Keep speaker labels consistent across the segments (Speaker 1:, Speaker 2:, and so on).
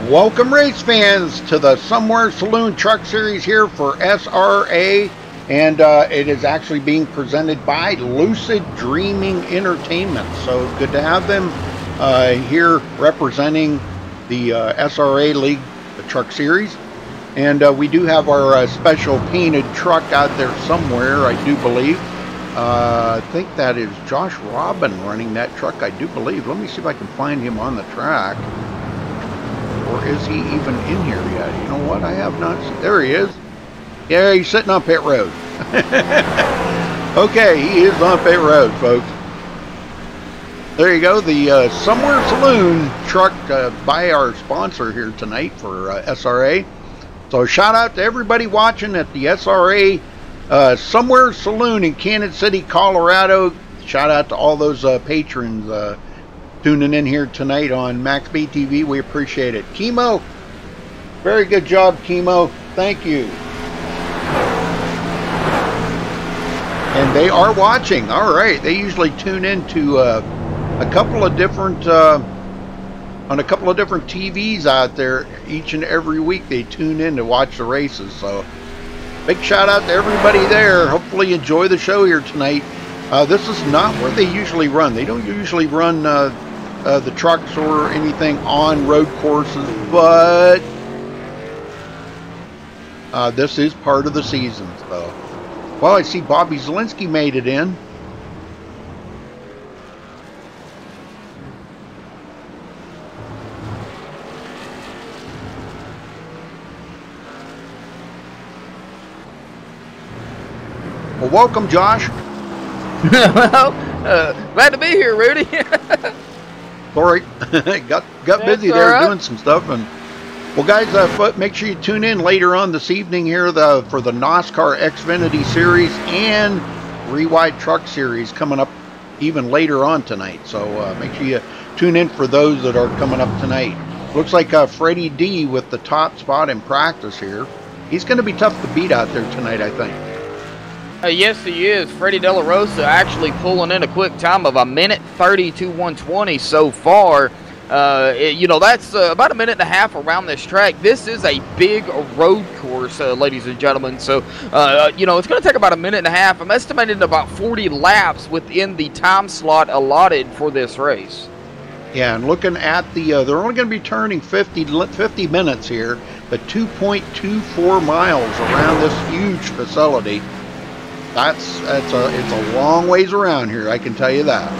Speaker 1: Welcome race fans to the Somewhere Saloon Truck Series here for SRA, and it is actually being presented by Lucid Dreaming Entertainment. So good to have them here representing the SRA League, the Truck Series. And we do have our special painted truck out there somewhere, I do believe. I think that is Josh Robin running that truck, I do believe. Let me see if I can find him on the track. Or is he even in here yet? You know what? I have not seen. There he is. Yeah, he's sitting on pit road. Okay, he is on pit road, folks. There you go. The Somewhere Saloon truck by our sponsor here tonight for SRA. So shout out to everybody watching at the SRA Somewhere Saloon in Kansas City, Colorado. Shout out to all those patrons tuning in here tonight on MaxSpeedTV. We appreciate it. Chemo, very good job, Chemo. Thank you. And they are watching. All right, they usually tune into a couple of different on a couple of different TVs out there each and every week. They tune in to watch the races. So big shout out to everybody there. Hopefully you enjoy the show here tonight. This is not where they usually run. They don't usually run the trucks or anything on road courses, but this is part of the season. So, well, I see Bobby Zielinski made it in. Well, welcome, Josh.
Speaker 2: Well, glad to be here, Rudy.
Speaker 1: Sorry, got busy there doing some stuff. And well, guys, make sure you tune in later on this evening here for the NASCAR Xfinity Series and Rewide Truck Series coming up even later on tonight. So make sure you tune in for those that are coming up tonight. Looks like Freddie D with the top spot in practice here. He's going to be tough to beat out there tonight, I think.
Speaker 2: Yes, he is. Freddie De La Rosa actually pulling in a quick time of 1:32.120 so far. You know, that's about a minute and a half around this track. This is a big road course, ladies and gentlemen. So, you know, it's going to take about a minute and a half. I'm estimating about 40 laps within the time slot allotted for this race.
Speaker 1: Yeah, and looking at the, they're only going to be turning 50 minutes here, but 2.24 miles around this huge facility. It's a long ways around here, I can tell you that.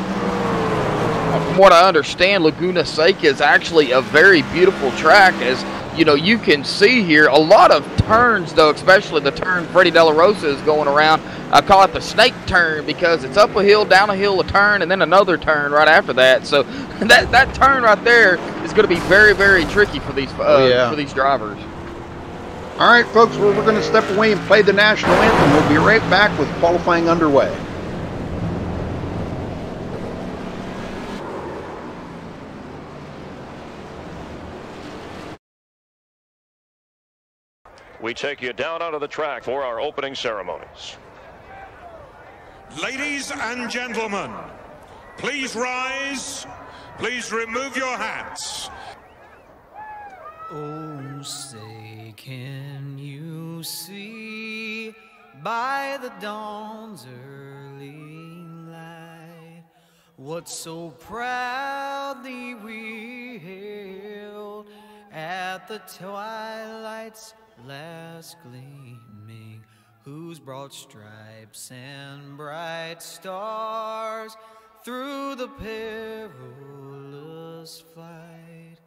Speaker 2: From what I understand, Laguna Seca is actually a very beautiful track. As you know, you can see here a lot of turns, though, especially the turn Freddie De La Rosa is going around. I call it the snake turn because it's up a hill, down a hill, a turn, and then another turn right after that. So that turn right there is going to be very, very tricky for these for these drivers.
Speaker 1: All right, folks, we're going to step away and play the national anthem. We'll be right back with qualifying underway.
Speaker 3: We take you down onto the track for our opening ceremonies.
Speaker 4: Ladies and gentlemen, please rise. Please remove your hats.
Speaker 5: Oh, say, can you see by the dawn's early light what so proudly we hailed at the twilight's last gleaming, whose broad stripes and bright stars through the perilous flight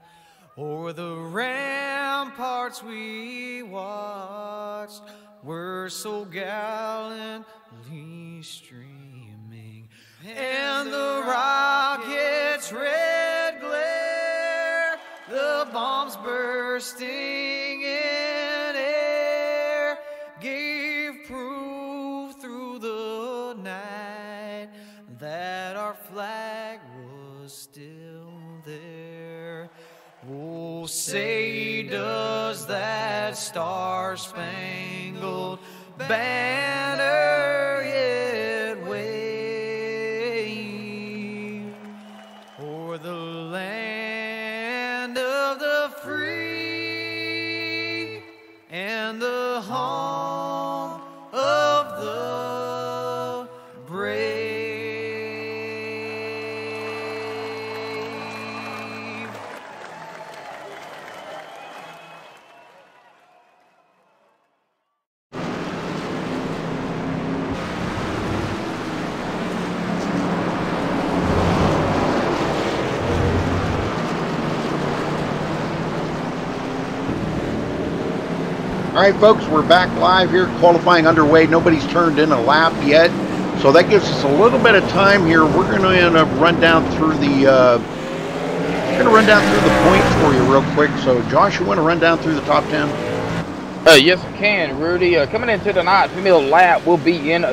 Speaker 5: o'er the ramparts we watched were so gallantly streaming, and the rocket's red glare, the bombs bursting in air, gave proof through the night that our flag was still there. Oh, say does that star-spangled banner yet wave o'er the land of the free?
Speaker 1: All right, folks, we're back live here. Qualifying underway. Nobody's turned in a lap yet, so that gives us a little bit of time here. We're going to run down through the points for you real quick. So, Josh, you want to run down through the top 10?
Speaker 2: Yes, I can, Rudy. Coming into tonight's middle lap, will be in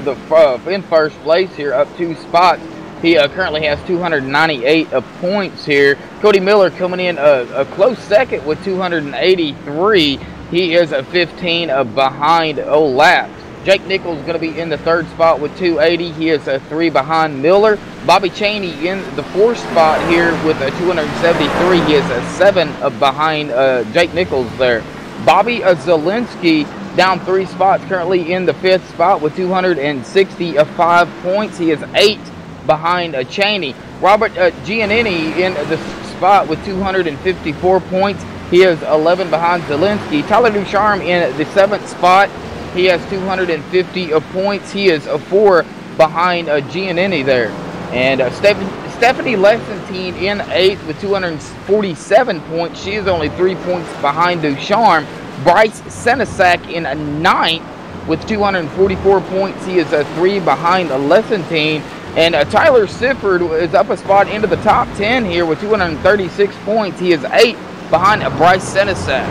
Speaker 2: first place here, up 2 spots. He currently has 298 points here. Cody Miller coming in a close second with 283. He is 15 behind laps. Jake Nichols is going to be in the 3rd spot with 280. He is 3 behind Miller. Bobby Chaney in the 4th spot here with 273. He is 7 behind Jake Nichols there. Bobby Zielinski down 3 spots, currently in the 5th spot with 265 points. He is 8 behind Chaney. Robert Giannini in the spot with 254 points. He is 11 behind Zielinski. Tyler Ducharme in the 7th spot. He has 250 points. He is 4 behind Giannini there. And Stephanie Lessentine in 8th with 247 points. She is only 3 points behind Ducharme. Bryce Senesac in 9th with 244 points. He is 3 behind Lessentine. And Tyler Sifford is up a spot into the top 10 here with 236 points. He is 8 behind Bryce Senesac.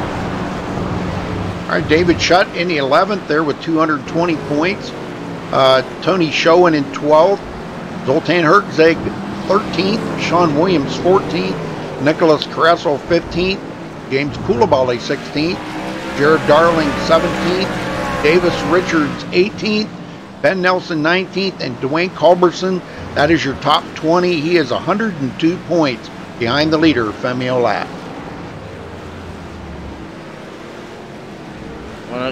Speaker 1: All right, David Shutt in the 11th there with 220 points. Tony Schoen in 12th. Zoltan Herzeg 13th. Sean Williams 14th. Nicholas Carresso 15th. James Coulibaly 16th. Jared Darling 17th. Davis Richards 18th. Ben Nelson 19th, and Dwayne Culberson, that is your top 20. He is 102 points behind the leader, Femi Olat.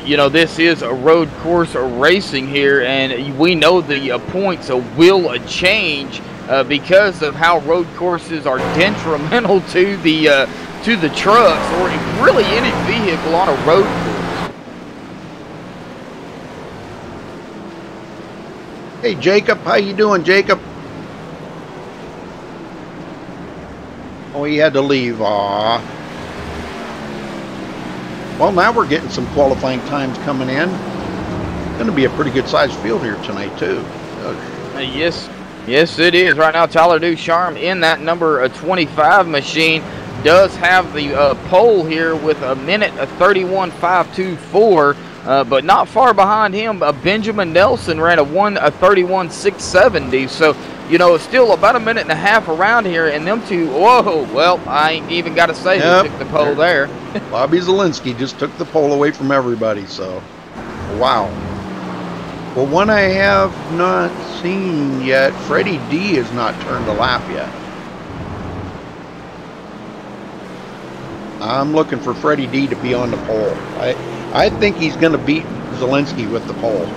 Speaker 2: You know, this is a road course racing here, and we know the points will change because of how road courses are detrimental to the trucks or really any vehicle on a road course.
Speaker 1: Hey, Jacob, how you doing, Jacob? Oh, he had to leave. Aw. Well, now we're getting some qualifying times coming in. It's going to be a pretty good-sized field here tonight, too.
Speaker 2: Yes, it is. Right now, Tyler Ducharme in that number 25 machine does have the pole here with a minute 31.524. But not far behind him, Benjamin Nelson ran a 1:31.670. So, you know, it's still about a minute and a half around here, and them two, whoa, well, I ain't even got to say who took the pole there.
Speaker 1: Bobby Zielinski just took the pole away from everybody, so, wow. Well, one I have not seen yet, Freddie D has not turned a lap yet. I'm looking for Freddie D to be on the pole. I think he's going to beat Zielinski with the pole.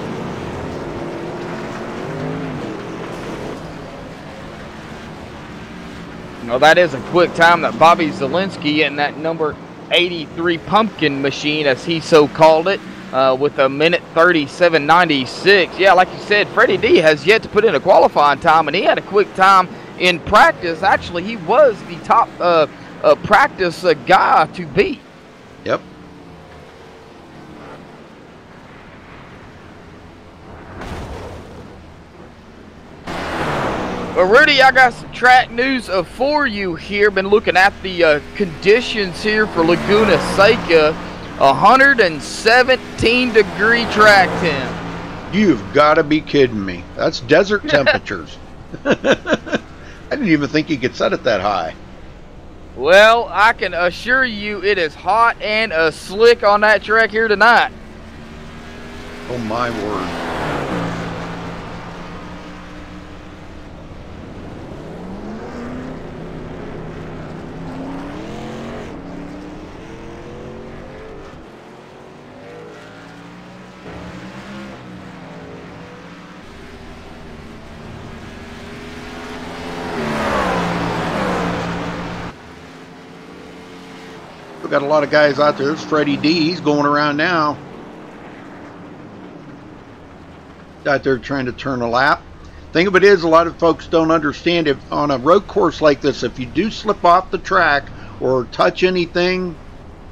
Speaker 2: Well, that is a quick time that Bobby Zielinski in that number 83 pumpkin machine, as he so called it, with a minute 37.96. Yeah, like you said, Freddie D has yet to put in a qualifying time, and he had a quick time in practice. Actually, he was the top practice guy to beat.
Speaker 1: Yep.
Speaker 2: Well, Rudy, I got some track news for you here. Been looking at the conditions here for Laguna Seca. 117-degree track temp.
Speaker 1: You've got to be kidding me. That's desert temperatures. I didn't even think you could set it that high.
Speaker 2: Well, I can assure you it is hot and slick on that track here tonight.
Speaker 1: Oh, my word. We've got a lot of guys out there. There's Freddie D. He's going around now. Out there trying to turn a lap. Thing of it is, a lot of folks don't understand, if on a road course like this, if you do slip off the track or touch anything,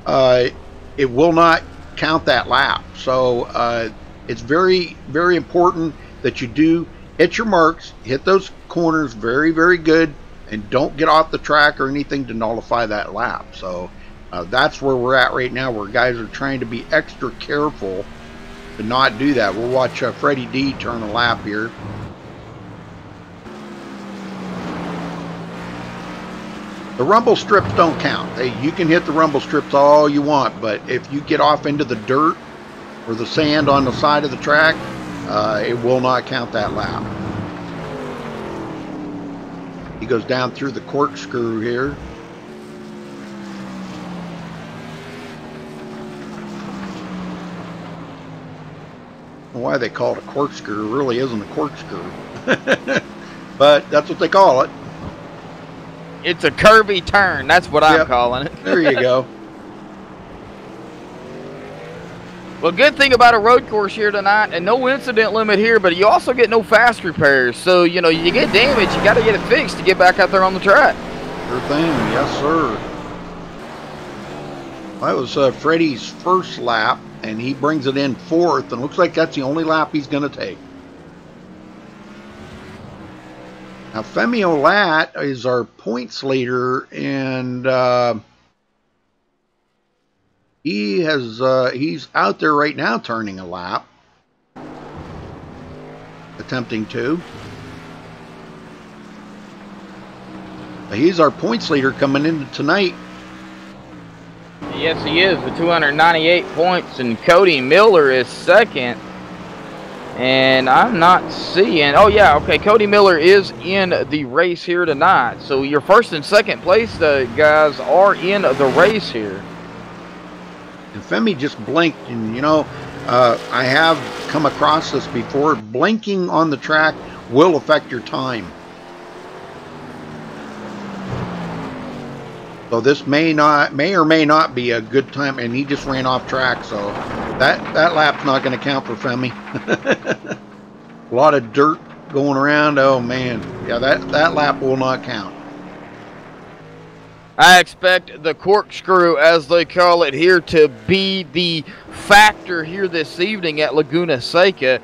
Speaker 1: it will not count that lap. So it's very, very important that you do hit your marks, hit those corners very, very good, and don't get off the track or anything to nullify that lap. So that's where we're at right now, where guys are trying to be extra careful to not do that. We'll watch Freddie D turn a lap here. The rumble strips don't count. You can hit the rumble strips all you want, but if you get off into the dirt or the sand on the side of the track, it will not count that lap. He goes down through the corkscrew here. I don't know why they call it a corkscrew. It really isn't a corkscrew. But that's what they call it.
Speaker 2: It's a curvy turn. That's what I'm calling it.
Speaker 1: There you go.
Speaker 2: Well, good thing about a road course here tonight, and no incident limit here, but you also get no fast repairs. So, you know, you get damage, you got to get it fixed to get back out there on the track.
Speaker 1: Sure thing. Yes, sir. That was Freddie's first lap, and he brings it in fourth, and looks like that's the only lap he's going to take. Now, Femi Olat is our points leader, and he's out there right now turning a lap, attempting to. He's our points leader coming into tonight.
Speaker 2: Yes, he is, with 298 points, and Cody Miller is second. And I'm not seeing... Oh, yeah, okay, Cody Miller is in the race here tonight. So your first and second place guys are in the race here.
Speaker 1: And Femi just blinked, and, you know, I have come across this before. Blinking on the track will affect your time. So this may or may not be a good time, and he just ran off track, so that lap's not going to count for Femi. A lot of dirt going around. Oh man, yeah, that lap will not count.
Speaker 2: I expect the corkscrew, as they call it here, to be the factor here this evening at Laguna Seca.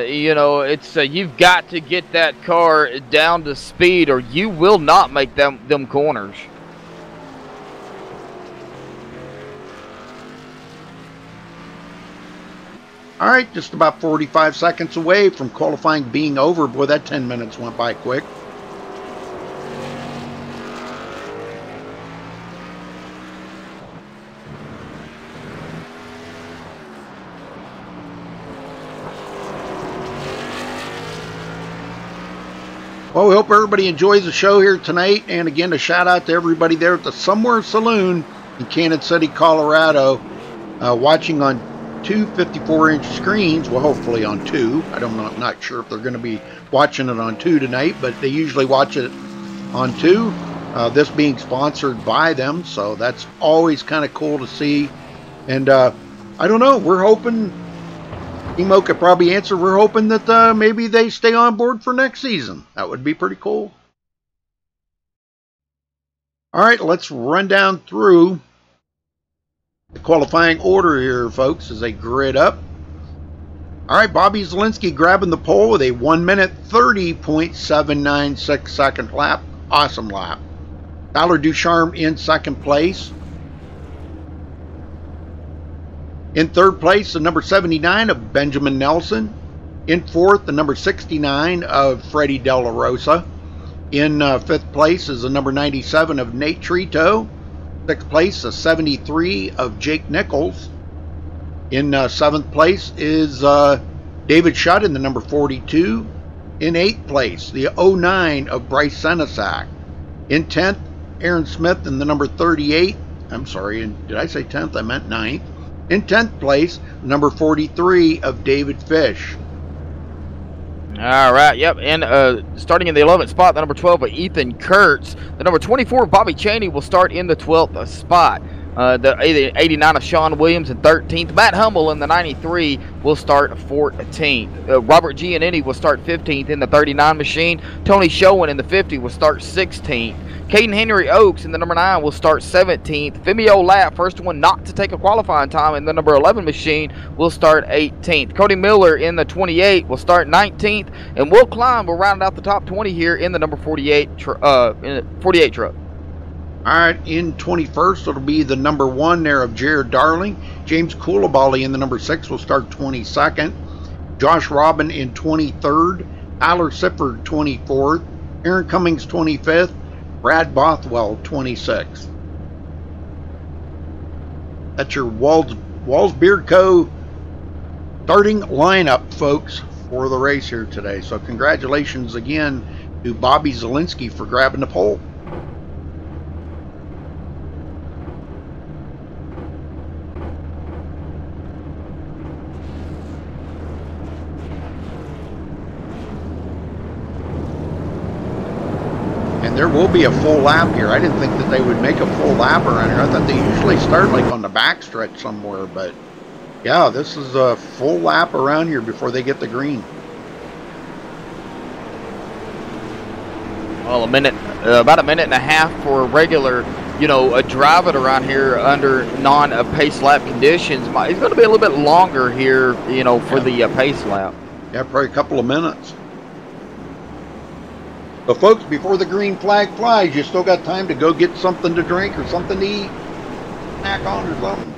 Speaker 2: You know, it's you've got to get that car down to speed, or you will not make them corners.
Speaker 1: All right, just about 45 seconds away from qualifying being over. Boy, that 10 minutes went by quick. Well, we hope everybody enjoys the show here tonight. And again, a shout out to everybody there at the Somewhere Saloon in Kansas City, Colorado, watching on two 54-inch screens. Well, hopefully on two. I'm not sure if they're going to be watching it on two tonight, but they usually watch it on two. This being sponsored by them, so that's always kind of cool to see. And I don't know, we're hoping, Emo could probably answer, we're hoping that maybe they stay on board for next season. That would be pretty cool. All right, let's run down through the qualifying order here, folks, as they grid up. All right, Bobby Zielinski grabbing the pole with a 1 minute 30.796 second lap. Awesome lap. Tyler Ducharme in second place. In third place, the number 79 of Benjamin Nelson. In fourth, the number 69 of Freddie De La Rosa. In fifth place is the number 97 of Nate Trito. Sixth place, the 73 of Jake Nichols. In seventh place is David Shutt in the number 42. In eighth place, the 09 of Bryce Senesac. In 10th, Aaron Smith in the number 38. I'm sorry, did I say 10th? I meant 9th. In 10th place, number 43 of David Fish.
Speaker 2: All right, yep, and starting in the 11th spot, the number 12 of Ethan Kurtz. The number 24, Bobby Chaney, will start in the 12th spot. The 89 of Sean Williams in 13th. Matt Hummel in the 93 will start 14th. Robert Giannini will start 15th in the 39 machine. Tony Showen in the 50 will start 16th. Caden Henry Oaks in the number 9 will start 17th. Fimio Lapp, first one not to take a qualifying time in the number 11 machine, will start 18th. Cody Miller in the 28 will start 19th. And Will Klein will round out the top 20 here in the number 48 truck.
Speaker 1: All right, in 21st, it'll be the number 1 there of Jared Darling. James Coulibaly in the number 6 will start 22nd. Josh Robin in 23rd. Tyler Sifford 24th. Aaron Cummings 25th. Brad Bothwell 26th. That's your Walls Beard Co. starting lineup, folks, for the race here today. So congratulations again to Bobby Zielinski for grabbing the pole. There will be a full lap here. I didn't think that they would make a full lap around here. I thought they usually start like on the back stretch somewhere, but yeah, this is a full lap around here before they get the green.
Speaker 2: Well, about a minute and a half for a regular, drive it around here under non-pace lap conditions. It's going to be a little bit longer here, for the pace lap.
Speaker 1: Yeah, probably a couple of minutes. But folks, before the green flag flies, you still got time to go get something to drink or something to eat, snack on or something.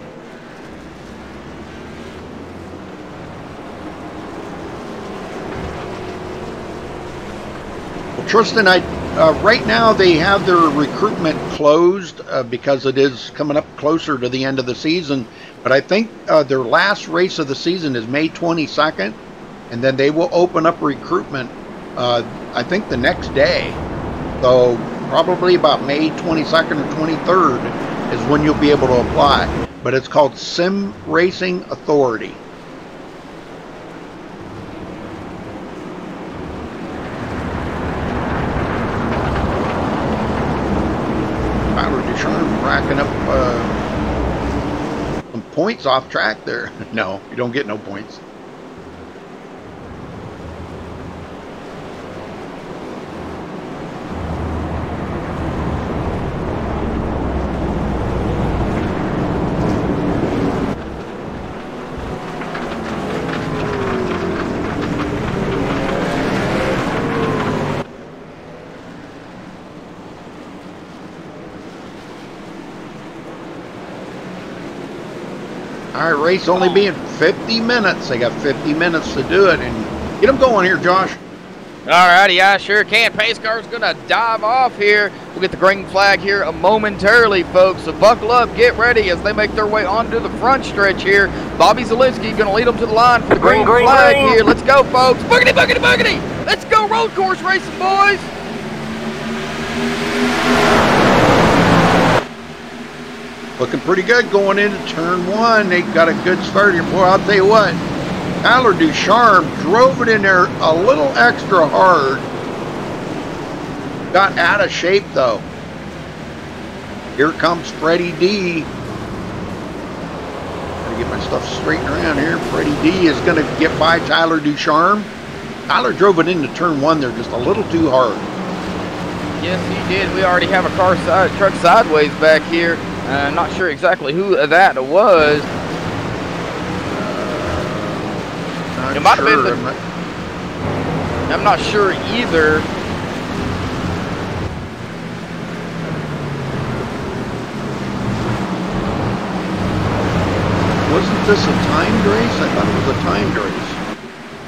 Speaker 1: Well, Tristan, right now they have their recruitment closed because it is coming up closer to the end of the season. But I think their last race of the season is May 22nd, and then they will open up recruitment I think the next day. So probably about May 22nd or 23rd is when you'll be able to apply. But it's called Sim Racing Authority. Tyler Ducharme racking up some points off track there. No, you don't get no points. All right, race only being 50 minutes. They got 50 minutes to do it, and get them going here, Josh.
Speaker 2: All righty, I sure can. Pace car's going to dive off here. We'll get the green flag here momentarily, folks. So buckle up, get ready as they make their way onto the front stretch here. Bobby Zielinski going to lead them to the line for the green flag here. Let's go, folks. Boogity, boogity, boogity. Let's go road course racing, boys.
Speaker 1: Looking pretty good going into turn 1. They got a good start here. Boy, I'll tell you what. Tyler Ducharme drove it in there a little extra hard. Got out of shape, though. Here comes Freddie D. Gotta get my stuff straightened around here. Freddie D is going to get by Tyler Ducharme. Tyler drove it into turn 1 there just a little too hard.
Speaker 2: Yes, he did. We already have a truck sideways back here. Not sure exactly who that was. It might have been I'm not sure either.
Speaker 1: Wasn't this a timed race? I thought it was a timed race.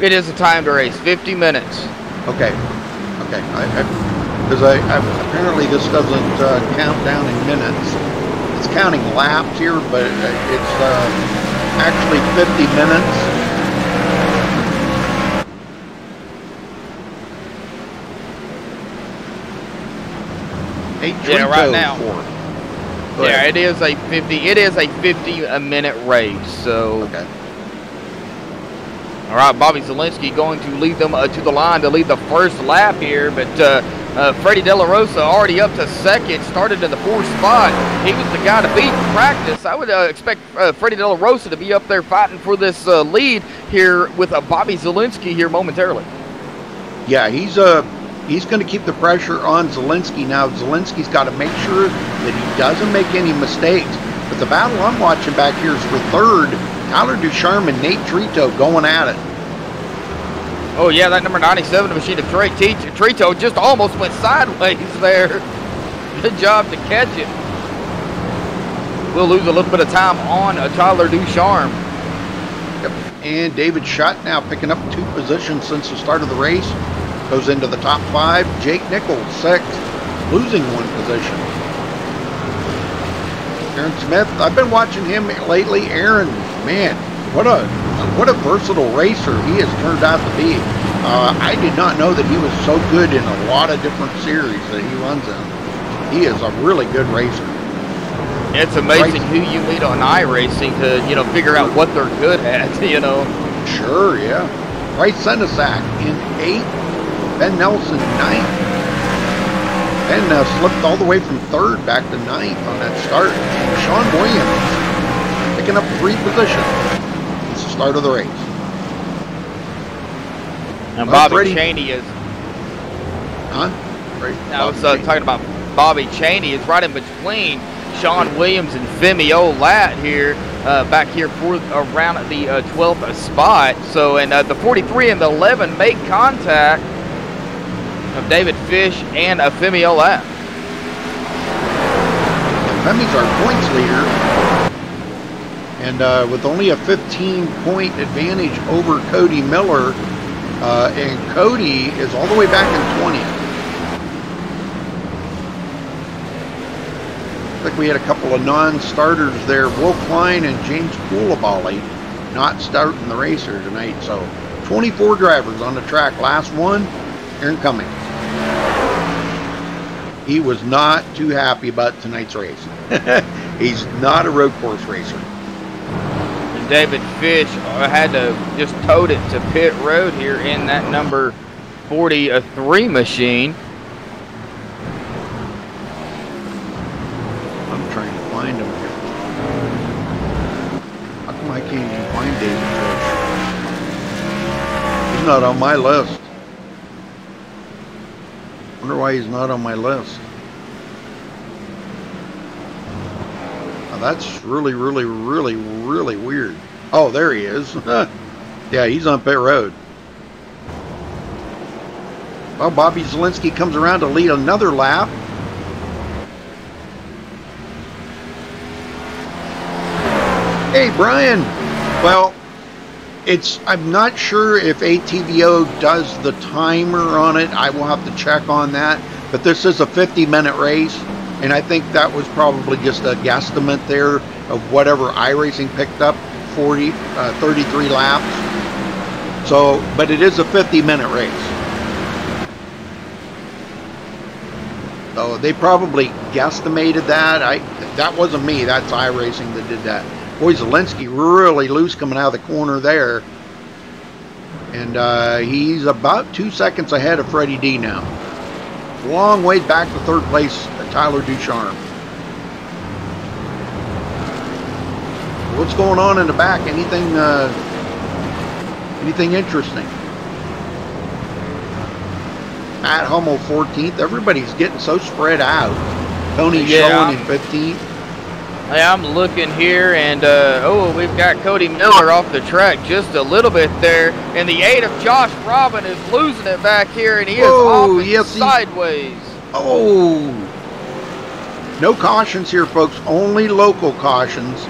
Speaker 2: It is a timed race, 50 minutes.
Speaker 1: Okay. Okay. Because apparently this doesn't count down in minutes. It's counting laps here, but it's actually 50 minutes.
Speaker 2: Yeah, right now. Yeah, it is a 50. It is a 50-minute race. So.
Speaker 1: Okay.
Speaker 2: All All right, Bobby Zielinski going to lead them to the line to lead the first lap here, but Freddie De La Rosa already up to second, started in the 4th spot. He was the guy to beat in practice. I would expect Freddie De La Rosa to be up there fighting for this lead here with Bobby Zielinski here momentarily.
Speaker 1: Yeah, he's going to keep the pressure on Zielinski. Now, Zielinski's got to make sure that he doesn't make any mistakes. But the battle I'm watching back here is for third. Tyler Ducharme and Nate Trito going at it.
Speaker 2: Oh, yeah, that number 97 machine of Trito just almost went sideways there. Good job to catch it. We'll lose a little bit of time on Tyler Ducharme.
Speaker 1: Yep. And David Schutt now picking up 2 positions since the start of the race. Goes into the top 5. Jake Nichols, 6th, losing 1 position. Aaron Smith, I've been watching him lately. Aaron, man, what a versatile racer he has turned out to be. I did not know that he was so good in a lot of different series that he runs in. He is a really good racer.
Speaker 2: It's amazing who you meet on iRacing to, figure out what they're good at,
Speaker 1: Sure, yeah. Bryce Senesac in 8th. Ben Nelson, 9th. Ben slipped all the way from 3rd back to 9th on that start. Sean Williams picking up 3 positions. It's the start of the race.
Speaker 2: And Bobby Cheney is...
Speaker 1: Huh? Right.
Speaker 2: I was talking about Bobby Cheney is right in between Sean Williams and Femi Olat here, back here for around the 12th spot. So, and the 43 and the 11 make contact of David Fish and Femi Olat.
Speaker 1: Femi's our points leader, and with only a 15-point advantage over Cody Miller, and Cody is all the way back in 20th. I think we had a couple of non-starters there. Will Klein and James Koulibaly not starting the race here tonight. So 24 drivers on the track. Last one, Aaron Cummings. He was not too happy about tonight's race. He's not a road course racer.
Speaker 2: And David Fish had to just tote it to pit road here in that number 43 machine.
Speaker 1: I'm trying to find him here. How come I can't even find David Fish? He's not on my list. Wonder why he's not on my list. Now that's really weird. Oh, there he is. Yeah, he's on pit road. Well, Bobby Zielinski comes around to lead another lap. Hey, Brian. Well, I'm not sure if ATVO does the timer on it. I will have to check on that. But this is a 50-minute race, and I think that was probably just a guesstimate there of whatever iRacing picked up, 33 laps. So, but it is a 50-minute race. So they probably guesstimated that. That wasn't me. That's iRacing that did that. Boy, Zielinski really loose coming out of the corner there. And he's about 2 seconds ahead of Freddie D now. Long way back to 3rd place, Tyler Ducharme. What's going on in the back? Anything interesting? Matt Hummel 14th. Everybody's getting so spread out. Tony showing in 15th.
Speaker 2: Yeah, I'm looking here, and we've got Cody Miller off the track just a little bit there. And the 8 of Josh Robin is losing it back here, and he is off sideways.
Speaker 1: Oh, no cautions here, folks. Only local cautions.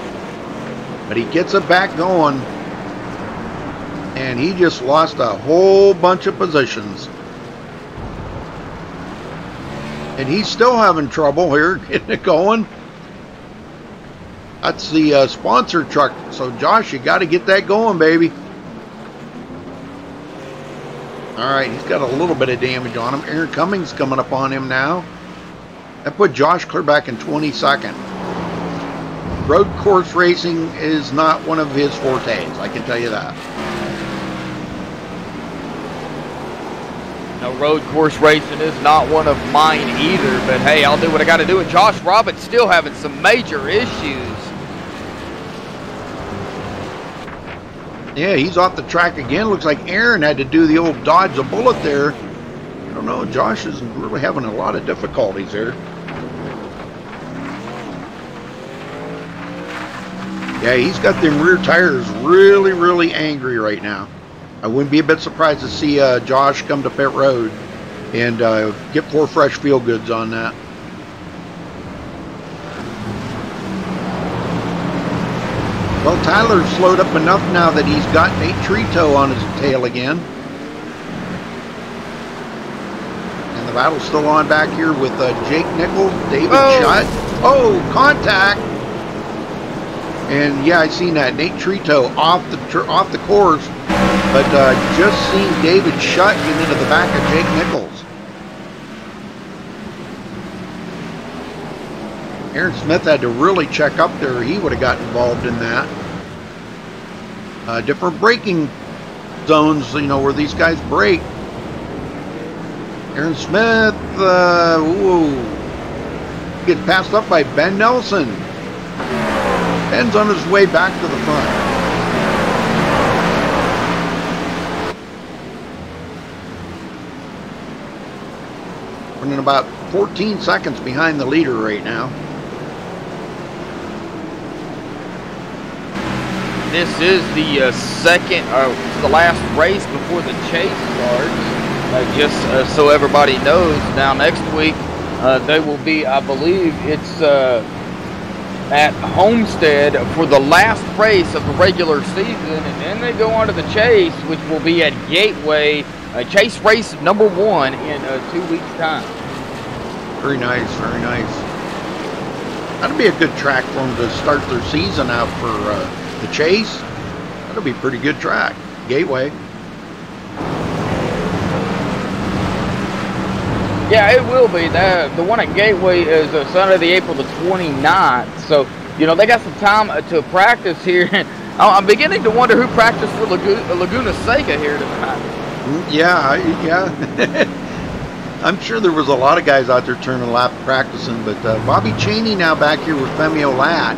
Speaker 1: But he gets it back going, and he just lost a whole bunch of positions. And he's still having trouble here getting it going. That's the sponsor truck. So, Josh, you got to get that going, baby. All right, he's got a little bit of damage on him. Aaron Cummings coming up on him now. That put Josh clear back in 22nd. Road course racing is not one of his fortes, I can tell you that.
Speaker 2: No, road course racing is not one of mine either, but hey, I'll do what I got to do. And Josh Roberts still having some major issues.
Speaker 1: Yeah, he's off the track again. Looks like Aaron had to do the old dodge a bullet there. I don't know. Josh is really having a lot of difficulties there. Yeah, he's got them rear tires really, really angry right now. I wouldn't be a bit surprised to see Josh come to pit road and get 4 fresh feel goods on that. Well, Tyler's slowed up enough now that he's got Nate Trito on his tail again. And the battle's still on back here with Jake Nichols, David Shutt. Oh, contact! And yeah, I seen that. Nate Trito off the course, but just seen David Shutt get into the back of Jake Nichols. Aaron Smith had to really check up there. He would have got involved in that. Different braking zones, you know, where these guys brake. Aaron Smith, gets passed up by Ben Nelson. Ben's on his way back to the front. Running about 14 seconds behind the leader right now.
Speaker 2: This is the the last race before the chase starts. Just so everybody knows, now next week they will be, I believe it's at Homestead for the last race of the regular season, and then they go on to the chase, which will be at Gateway, chase race number 1 in 2 weeks' time.
Speaker 1: Very nice, very nice. That'd be a good track for them to start their season out for the chase. That'll be a pretty good track. Gateway.
Speaker 2: Yeah, it will be. The one at Gateway is Sunday, April the 29th. So, you know, they got some time to practice here. I'm beginning to wonder who practiced for Laguna Seca here tonight.
Speaker 1: Yeah. I'm sure there was a lot of guys out there turning lap practicing, but Bobby Cheney now back here with Femi Olat.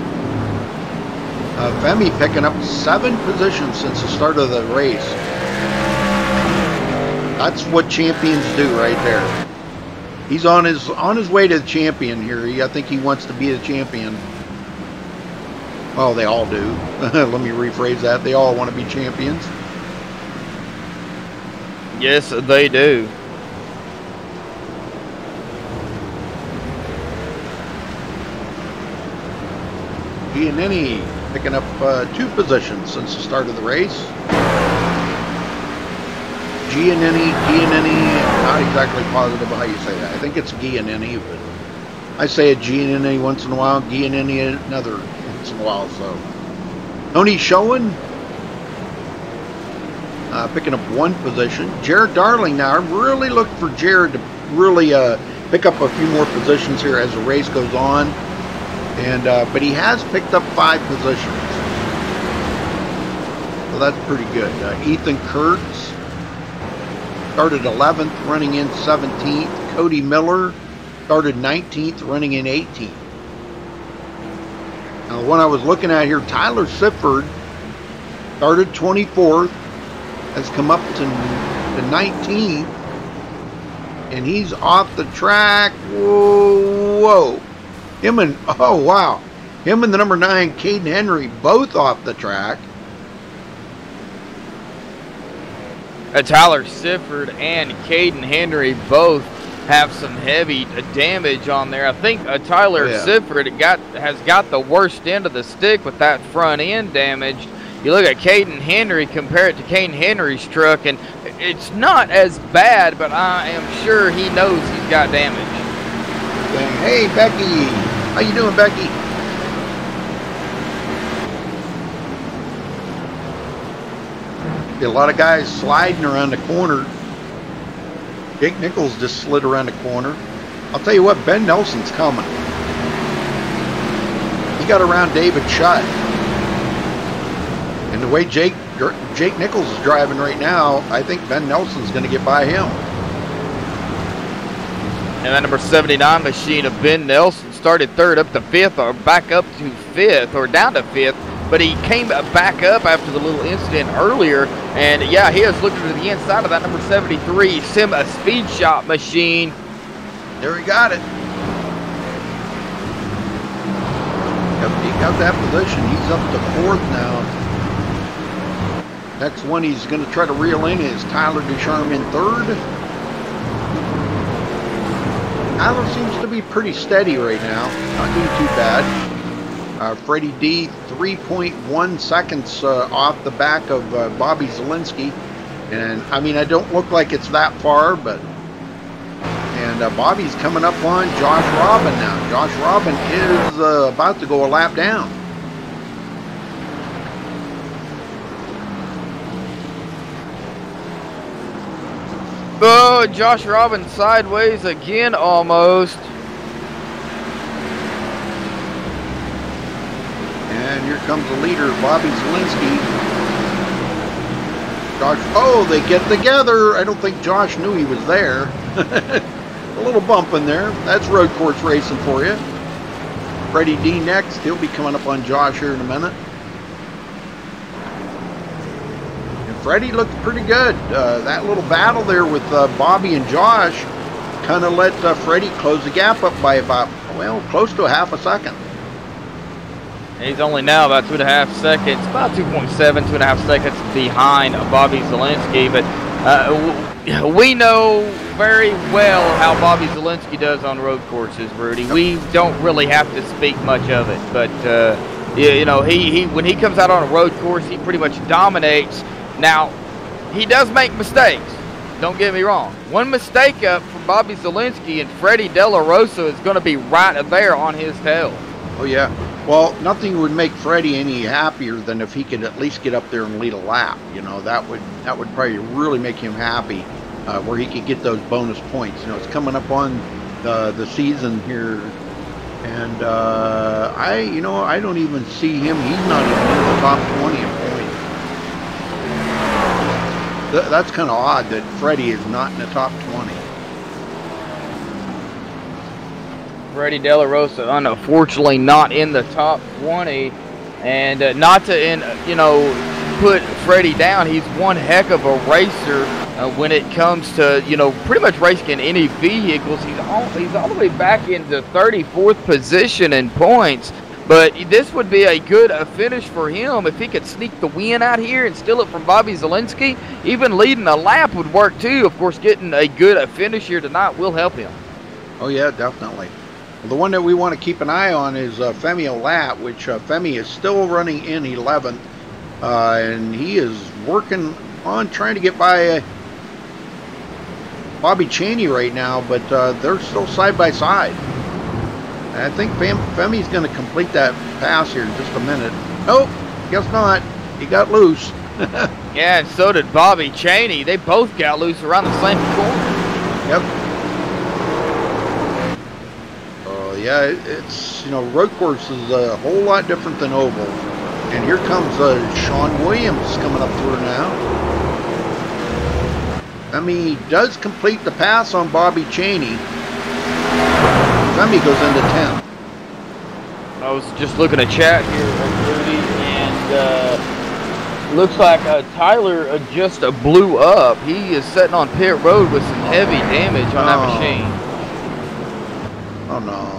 Speaker 1: Femi picking up 7 positions since the start of the race. That's what champions do right there. He's on his way to the champion here. I think he wants to be the champion. Well, they all do. Let me rephrase that. They all want to be champions.
Speaker 2: Yes, they do.
Speaker 1: Giannini picking up 2 positions since the start of the race. Giannini, not exactly positive how you say that. I think it's Giannini, but I say it Giannini once in a while, Giannini another once in a while. So Tony Schoen picking up 1 position. Jared Darling now. I'm really looking for Jared to really pick up a few more positions here as the race goes on. And but he has picked up 5 positions, so that's pretty good. Ethan Kurtz started 11th, running in 17th. Cody Miller started 19th, running in 18th. Now, the one I was looking at here, Tyler Sifford, started 24th, has come up to 19th, and he's off the track. Whoa. Him and the number 9, Caden Henry, both off the track.
Speaker 2: Tyler Sifford and Caden Henry both have some heavy damage on there. I think Tyler Sifford has got the worst end of the stick with that front end damage. You look at Caden Henry, compare it to Caden Henry's truck, and it's not as bad, but I am sure he knows he's got damage.
Speaker 1: Hey, Becky. How you doing, Becky? A lot of guys sliding around the corner. Jake Nichols just slid around the corner. I'll tell you what, Ben Nelson's coming. He got around David Shutt. And the way Jake Nichols is driving right now, I think Ben Nelson's going to get by him.
Speaker 2: And that number 79 machine of Ben Nelson started third up to fifth, or back up to fifth, or down to fifth. But he came back up after the little incident earlier. And yeah, he is looking to the inside of that number 73 Sim Speed Shot machine.
Speaker 1: There he got it. He got that position. He's up to fourth now. Next one he's going to try to reel in is Tyler Ducharme in third. Tyler seems to be pretty steady right now. Not doing too bad. Freddie D, 3.1 seconds off the back of Bobby Zielinski. And, I mean, I don't look like it's that far, but... And Bobby's coming up on Josh Robin now. Josh Robin is about to go a lap down.
Speaker 2: Oh, Josh Robin sideways again almost.
Speaker 1: And here comes the leader, Bobby Zielinski. Josh, oh, they get together. I don't think Josh knew he was there. A little bump in there. That's road course racing for you. Freddie D next. He'll be coming up on Josh here in a minute. And Freddie looked pretty good. That little battle there with Bobby and Josh kind of let Freddie close the gap up by about, well, close to a half a second.
Speaker 2: He's only now about 2.5 seconds, about 2.7, 2.5 seconds behind Bobby Zielinski. But we know very well how Bobby Zielinski does on road courses, Rudy. We don't really have to speak much of it. But, you know, he when he comes out on a road course, he pretty much dominates. Now, he does make mistakes. Don't get me wrong. One mistake up from Bobby Zielinski, and Freddie De La Rosa is going to be right there on his tail.
Speaker 1: Oh, yeah. Well, nothing would make Freddie any happier than if he could at least get up there and lead a lap. You know, that would probably really make him happy, where he could get those bonus points. You know, it's coming up on the season here, and I don't even see him. He's not even in the top 20 in points. That's kind of odd that Freddie is not in the top 20.
Speaker 2: Freddie De La Rosa, unfortunately, not in the top 20, and not to, put Freddie down. He's one heck of a racer when it comes to, pretty much racing in any vehicles. He's all the way back into 34th position in points, but this would be a good finish for him if he could sneak the win out here and steal it from Bobby Zielinski. Even leading a lap would work too. Of course, getting a good finish here tonight will help him.
Speaker 1: Oh yeah, definitely. Well, the one that we want to keep an eye on is Femi Olat, which Femi is still running in 11th, and he is working on trying to get by Bobby Cheney right now, but they're still side by side. And I think Femi's going to complete that pass here in just a minute. Nope, guess not. He got loose.
Speaker 2: Yeah, and so did Bobby Cheney. They both got loose around the same corner.
Speaker 1: Yep. Yeah, it's, road course is a whole lot different than oval. And here comes Sean Williams coming up through now. Femi does complete the pass on Bobby Cheney. Femi goes into 10th.
Speaker 2: I was just looking at chat here, Rudy, and looks like Tyler just blew up. He is sitting on pit road with some heavy damage on that machine.
Speaker 1: Oh no.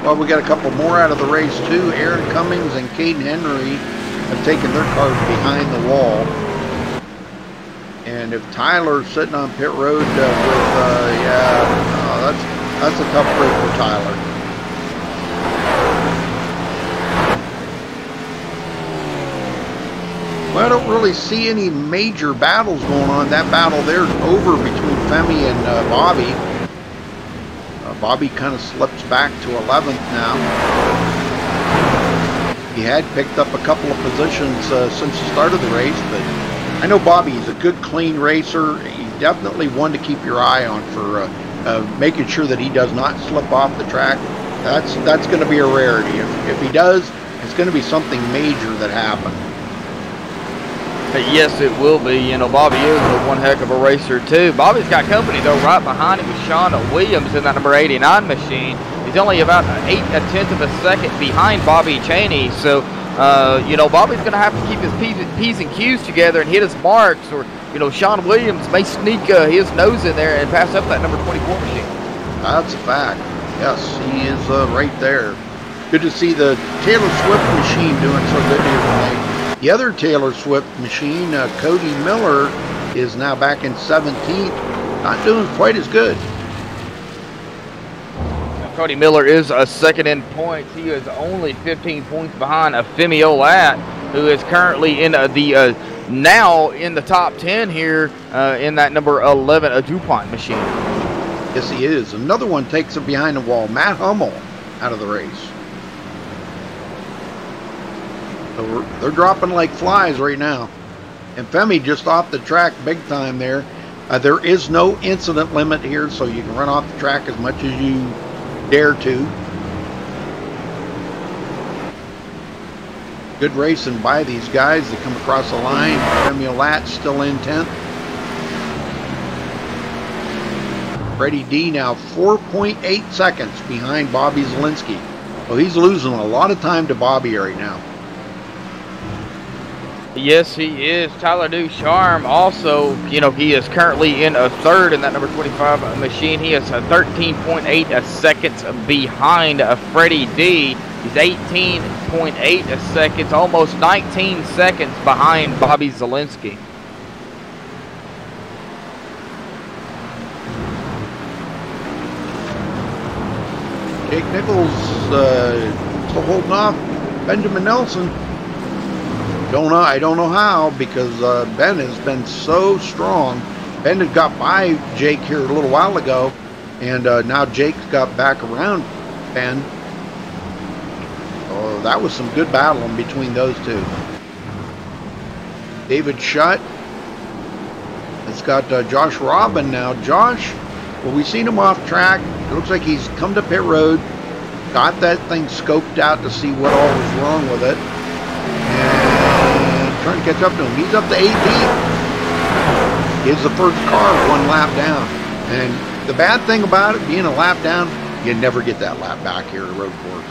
Speaker 1: Well, we got a couple more out of the race too. Aaron Cummings and Caden Henry have taken their cars behind the wall. And if Tyler's sitting on pit road that's a tough break for Tyler. Well, I don't really see any major battles going on. That battle there is over between Femi and Bobby. Bobby kind of slips back to 11th now. He had picked up a couple of positions since the start of the race, but I know Bobby's a good, clean racer. He's definitely one to keep your eye on for making sure that he does not slip off the track. That's going to be a rarity. If he does, it's going to be something major that happened.
Speaker 2: Yes, it will be. You know, Bobby is one heck of a racer, too. Bobby's got company, though, right behind him with Sean Williams in that number 89 machine. He's only about a tenth of a second behind Bobby Cheney. So, you know, Bobby's going to have to keep his P's and Q's together and hit his marks, or, you know, Sean Williams may sneak his nose in there and pass up that number 24 machine.
Speaker 1: That's a fact. Yes, he is right there. Good to see the Taylor Swift machine doing so good here tonight. The other Taylor Swift machine, Cody Miller, is now back in 17th. Not doing quite as good.
Speaker 2: Cody Miller is a second in points. He is only 15 points behind Femi Olat, who is currently in the now in the top 10 here in that number 11 DuPont machine.
Speaker 1: Yes, he is. Another one takes it behind the wall. Matt Hummel out of the race. So they're dropping like flies right now. And Femi just off the track big time there. There is no incident limit here, so you can run off the track as much as you dare to. Good racing by these guys that come across the line. Femi Olat still in 10th. Freddie D now 4.8 seconds behind Bobby Zielinski. So he's losing a lot of time to Bobby right now.
Speaker 2: Yes, he is. Tyler Ducharme also, you know, he is currently in a third in that number 25 machine. He is 13.8 seconds behind Freddie D. He's 18.8 seconds, almost 19 seconds behind Bobby Zielinski.
Speaker 1: Jake Nichols still holding off Benjamin Nelson. I don't know how, because Ben has been so strong. Ben had got by Jake here a little while ago, and now Jake's got back around Ben. Oh, that was some good battling between those two. David Shutt. It's got Josh Robin now. Josh, well, we've seen him off track. It looks like he's come to pit road, got that thing scoped out to see what all was wrong with it, and trying to catch up to him. He's up to 18th. He's the first car one lap down. And the bad thing about it, being a lap down, you never get that lap back here at a road course.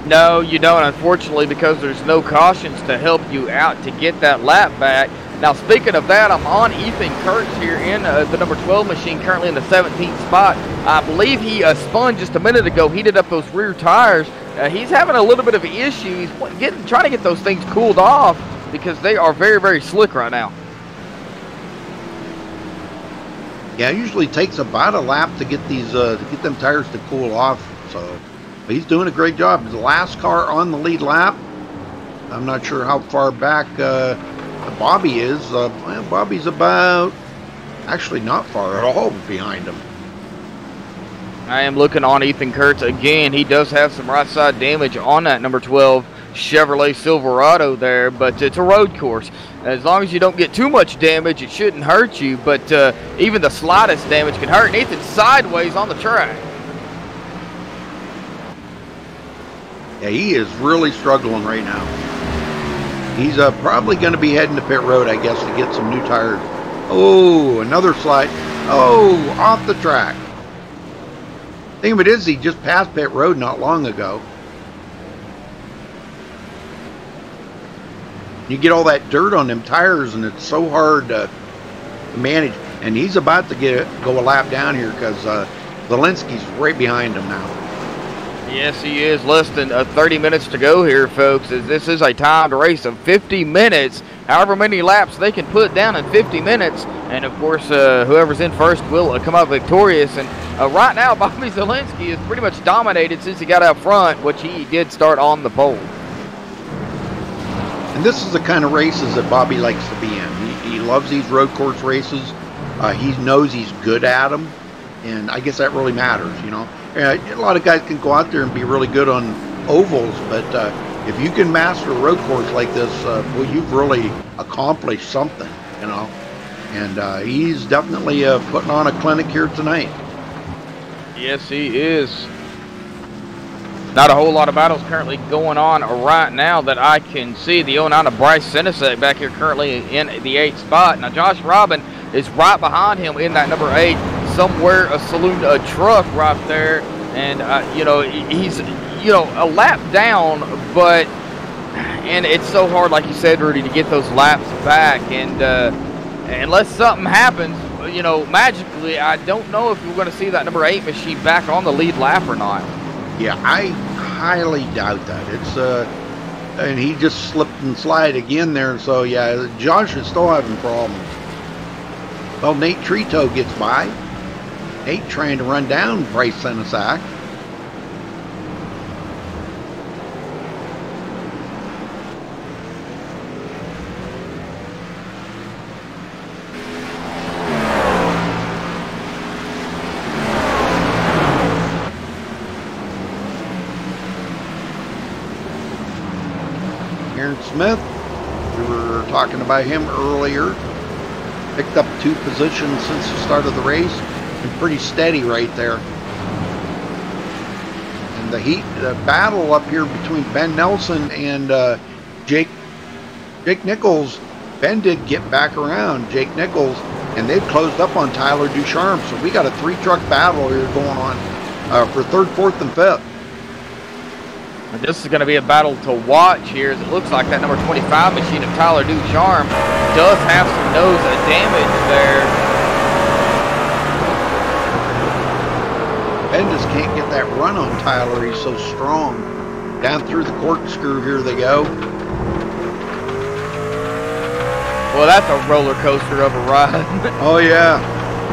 Speaker 2: No, you don't, unfortunately, because there's no cautions to help you out to get that lap back. Now, speaking of that, I'm on Ethan Kurtz here in the number 12 machine, currently in the 17th spot. I believe he spun just a minute ago, heated up those rear tires. He's having a little bit of issues trying to get those things cooled off because they are very, very slick right now.
Speaker 1: Yeah, it usually takes about a lap to get these to get them tires to cool off. So he's doing a great job. He's the last car on the lead lap. I'm not sure how far back Bobby is. Bobby's about, actually not far at all behind him.
Speaker 2: I am looking on Ethan Kurtz again. He does have some right side damage on that number 12 Chevrolet Silverado there, but it's a road course. As long as you don't get too much damage, it shouldn't hurt you, but even the slightest damage can hurt. And Ethan's sideways on the track.
Speaker 1: Yeah, he is really struggling right now. He's probably going to be heading to pit road, I guess, to get some new tires. Oh, another slide. Oh, off the track. Thing of it is, he just passed pit road not long ago. You get all that dirt on them tires, and it's so hard to manage. And he's about to go a lap down here because Zielinski's right behind him now.
Speaker 2: Yes, he is. Less than 30 minutes to go here, folks. As this is a timed race of 50 minutes. However many laps they can put down in 50 minutes. And, of course, whoever's in first will come out victorious. And right now, Bobby Zielinski is pretty much dominated since he got out front, which he did start on the pole.
Speaker 1: And this is the kind of races that Bobby likes to be in. He loves these road course races. He knows he's good at them. And I guess that really matters, you know. A lot of guys can go out there and be really good on ovals, but if you can master a road course like this, well, you've really accomplished something, you know. And he's definitely putting on a clinic here tonight.
Speaker 2: Yes, he is. Not a whole lot of battles currently going on right now that I can see. The 09 of Bryce Senesek back here currently in the 8th spot. Now Josh Robin is right behind him in that number 8. Somewhere a saloon truck right there. And, you know, he's, you know, a lap down, but, and it's so hard, like you said, Rudy, to get those laps back. And unless something happens, you know, magically, I don't know if we're going to see that number 8 machine back on the lead lap or not.
Speaker 1: Yeah, I highly doubt that. It's and he just slipped and slide again there. So yeah, Josh is still having problems. Well, Nate Trito gets by. Nate trying to run down Bryce Senesac. Smith, we were talking about him earlier, picked up 2 positions since the start of the race and pretty steady right there. And the battle up here between Ben Nelson and Jake Nichols. Ben did get back around Jake Nichols, and they've closed up on Tyler Ducharme. So we got a 3-truck battle here going on for 3rd, 4th, and 5th.
Speaker 2: And this is going to be a battle to watch here, as it looks like that number 25 machine of Tyler Ducharme does have some nose damage there.
Speaker 1: Ben just can't get that run on Tyler. He's so strong. Down through the corkscrew, here they go.
Speaker 2: Well, that's a roller coaster of a ride.
Speaker 1: Oh, yeah.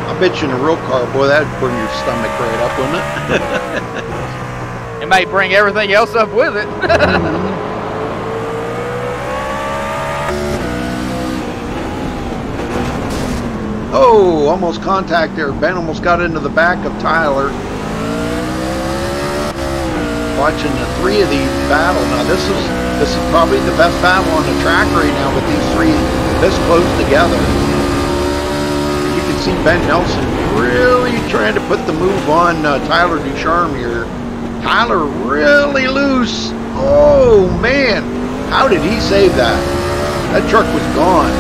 Speaker 1: I bet you in a real car, boy, that'd burn your stomach right up, wouldn't it?
Speaker 2: It may bring everything else up with it.
Speaker 1: Oh, almost contact there. Ben almost got into the back of Tyler. Watching the 3 of these battle. Now this is probably the best battle on the track right now with these 3 this close together. You can see Ben Nelson really trying to put the move on Tyler Ducharme here. Tyler really loose. Oh man, how did he save that? That truck was gone.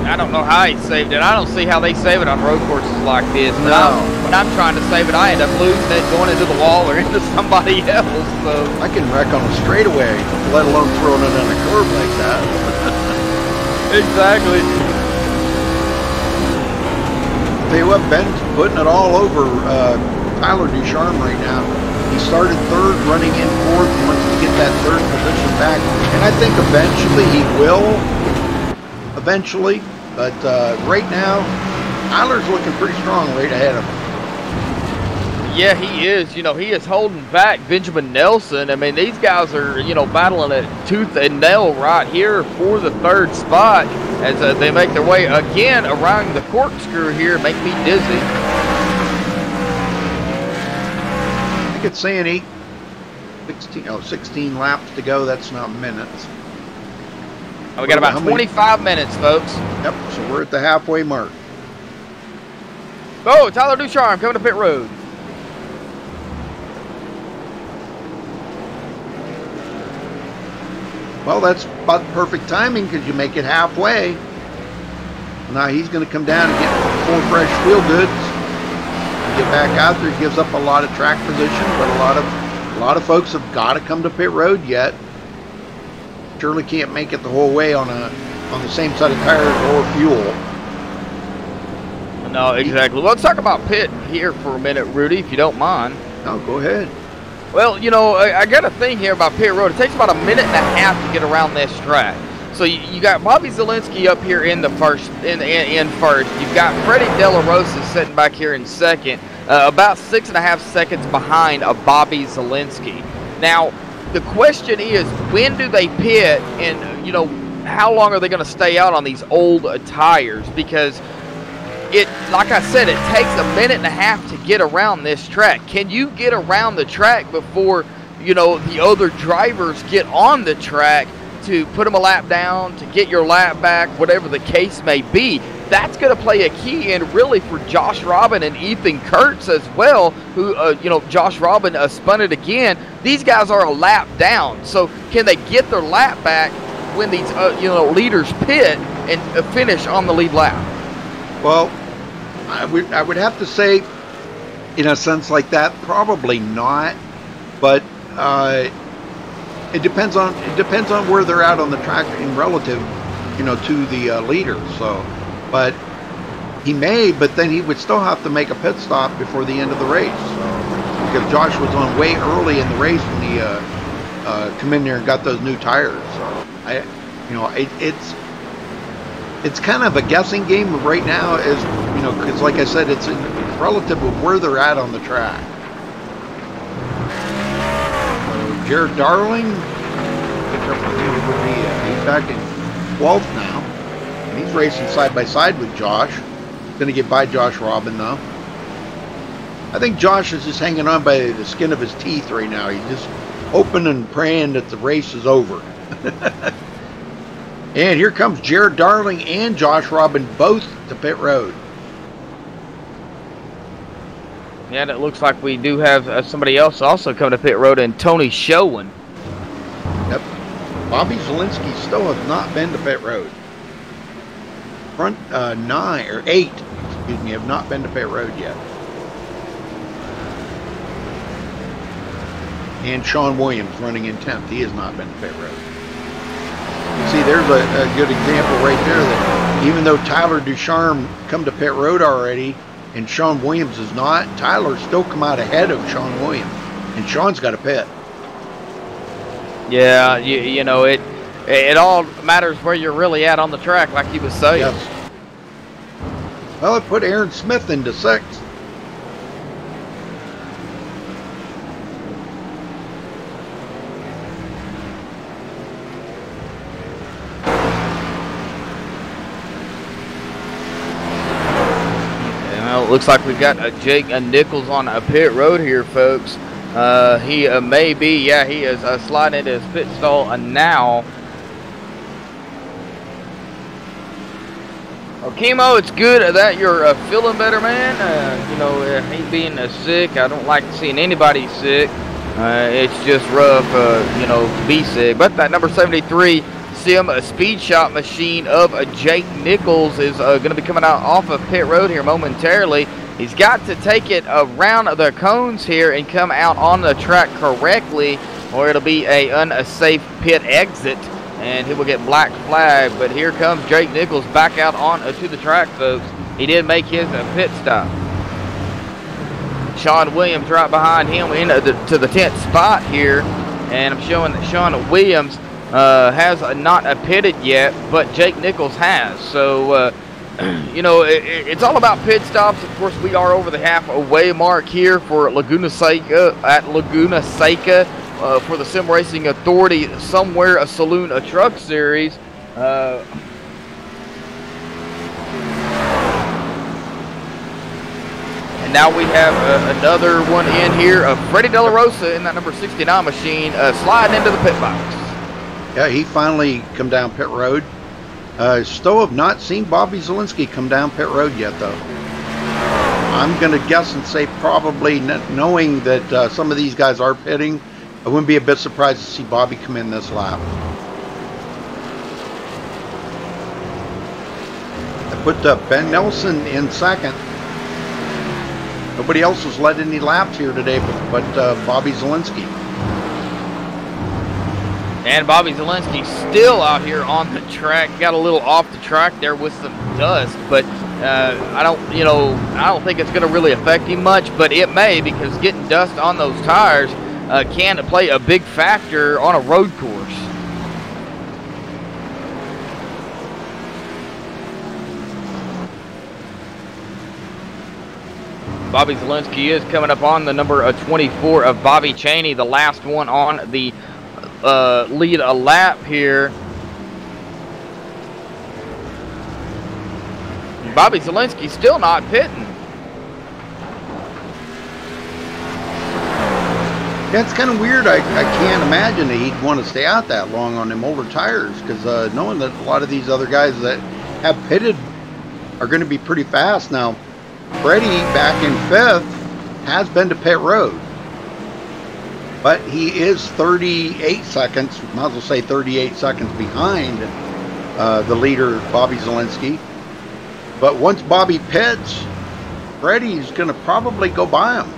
Speaker 2: I don't know how he saved it. I don't see how they save it on road courses like this.
Speaker 1: No.
Speaker 2: When I'm trying to save it, I end up losing it, going into the wall or into somebody else. So
Speaker 1: I can wreck on a straightaway, let alone throwing it on a curb like that.
Speaker 2: Exactly.
Speaker 1: Tell you what, Ben's putting it all over Tyler Ducharme right now. He started 3rd, running in 4th, and wants to get that 3rd position back. And I think eventually he will. Eventually. But right now, Tyler's looking pretty strong right ahead of him.
Speaker 2: Yeah, he is. You know, he is holding back Benjamin Nelson. I mean, these guys are, you know, battling it tooth and nail right here for the 3rd spot as they make their way again around the corkscrew here. Make me dizzy.
Speaker 1: I think it's saying 16 laps to go. That's not minutes.
Speaker 2: We got about 25 minutes, folks.
Speaker 1: Yep, so we're at the halfway mark.
Speaker 2: Oh, Tyler Ducharme coming to pit road.
Speaker 1: Well, that's about perfect timing because you make it halfway. Now he's going to come down and get 4 fresh wheel goods. Get back out there. Gives up a lot of track position, but a lot of folks have got to come to pit road yet. Surely can't make it the whole way on the same set of tires or fuel.
Speaker 2: No, exactly. Well, let's talk about pit here for a minute, Rudy, if you don't mind.
Speaker 1: No, go ahead.
Speaker 2: Well, you know, I got a thing here about pit road. It takes about 1.5 minutes to get around this track. So you got Bobby Zielinski up here in the first. You've got Freddie De La Rosa sitting back here in 2nd, about 6.5 seconds behind Bobby Zielinski. Now, the question is, when do they pit, and you know, how long are they going to stay out on these old tires? Because like I said, it takes 1.5 minutes to get around this track. Can you get around the track before, you know, the other drivers get on the track to put them a lap down, to get your lap back, whatever the case may be? that's going to play a key in really for Josh Robin and Ethan Kurtz as well, who, you know, Josh Robin spun it again. These guys are a lap down, so can they get their lap back when these, you know, leaders pit and finish on the lead lap?
Speaker 1: Well, I would have to say, in a sense like that, probably not. But it depends on where they're at on the track in relative, you know, to the leaders. So, but he may, but then he would still have to make a pit stop before the end of the race. So, because Josh was on way early in the race when he come in there and got those new tires. So it's kind of a guessing game right now, as you know, because like I said, it's relative of where they're at on the track. So Jared Darling, he's back in 12th now, and he's racing side by side with Josh. Going to get by Josh Robin though. I think Josh is just hanging on by the skin of his teeth right now. He's just hoping and praying that the race is over. And here comes Jared Darling and Josh Robin both to pit road.
Speaker 2: Yeah, and it looks like we do have somebody else also coming to pit road, and Tony Showen.
Speaker 1: Yep. Bobby Zielinski still has not been to pit road. Front 9 or 8, excuse me, have not been to pit road yet. And Sean Williams running in 10th. He has not been to pit road. See, there's a good example right there that even though Tyler Ducharme come to pit road already and Sean Williams is not, Tyler's still come out ahead of Sean Williams, and Sean's got a pit.
Speaker 2: Yeah, you know, it all matters where you're really at on the track, like he was saying.
Speaker 1: Yes. Well, it put Aaron Smith into 6th.
Speaker 2: Looks like we've got Jake Nichols on a pit road here, folks. He may be, yeah, he is sliding into his pit stall now. Well, Chemo, it's good that you're feeling better, man. You know, hate being sick. I don't like seeing anybody sick. It's just rough, you know, to be sick. But that number 73 Sim Speed Shot machine of Jake Nichols is going to be coming out off of pit road here momentarily. He's got to take it around the cones here and come out on the track correctly, or it'll be a unsafe pit exit, and he will get black flag. But here comes Jake Nichols back out on to the track, folks. He did make his pit stop. Sean Williams right behind him into to the 10th spot here, and I'm showing that Sean Williams has not pitted yet, but Jake Nichols has. So, you know, it's all about pit stops. Of course, we are over the halfway mark here for Laguna Seca, at Laguna Seca, for the Sim Racing Authority Somewhere a Saloon a Truck Series. And now we have another one in here of Freddie De La Rosa in that number 69 machine, sliding into the pit box.
Speaker 1: Yeah, he finally come down pit road. Still have not seen Bobby Zielinski come down pit road yet, though. I'm going to guess and say probably, knowing that some of these guys are pitting, I wouldn't be a bit surprised to see Bobby come in this lap. I put Ben Nelson in 2nd. Nobody else has led any laps here today but Bobby Zielinski.
Speaker 2: And Bobby Zielinski still out here on the track. Got a little off the track there with some dust, but I don't think it's going to really affect him much, but it may, because getting dust on those tires can play a big factor on a road course. Bobby Zielinski is coming up on the number 24 of Bobby Chaney, the last one on the lead a lap here. Bobby Zielinski still not pitting.
Speaker 1: Yeah, it's kind of weird. I can't imagine that he'd want to stay out that long on them older tires, because knowing that a lot of these other guys that have pitted are going to be pretty fast. Now, Freddie back in 5th has been to pit road, but he is 38 seconds, might as well say 38 seconds behind the leader, Bobby Zalenski. But once Bobby pits, Freddie's going to probably go by him.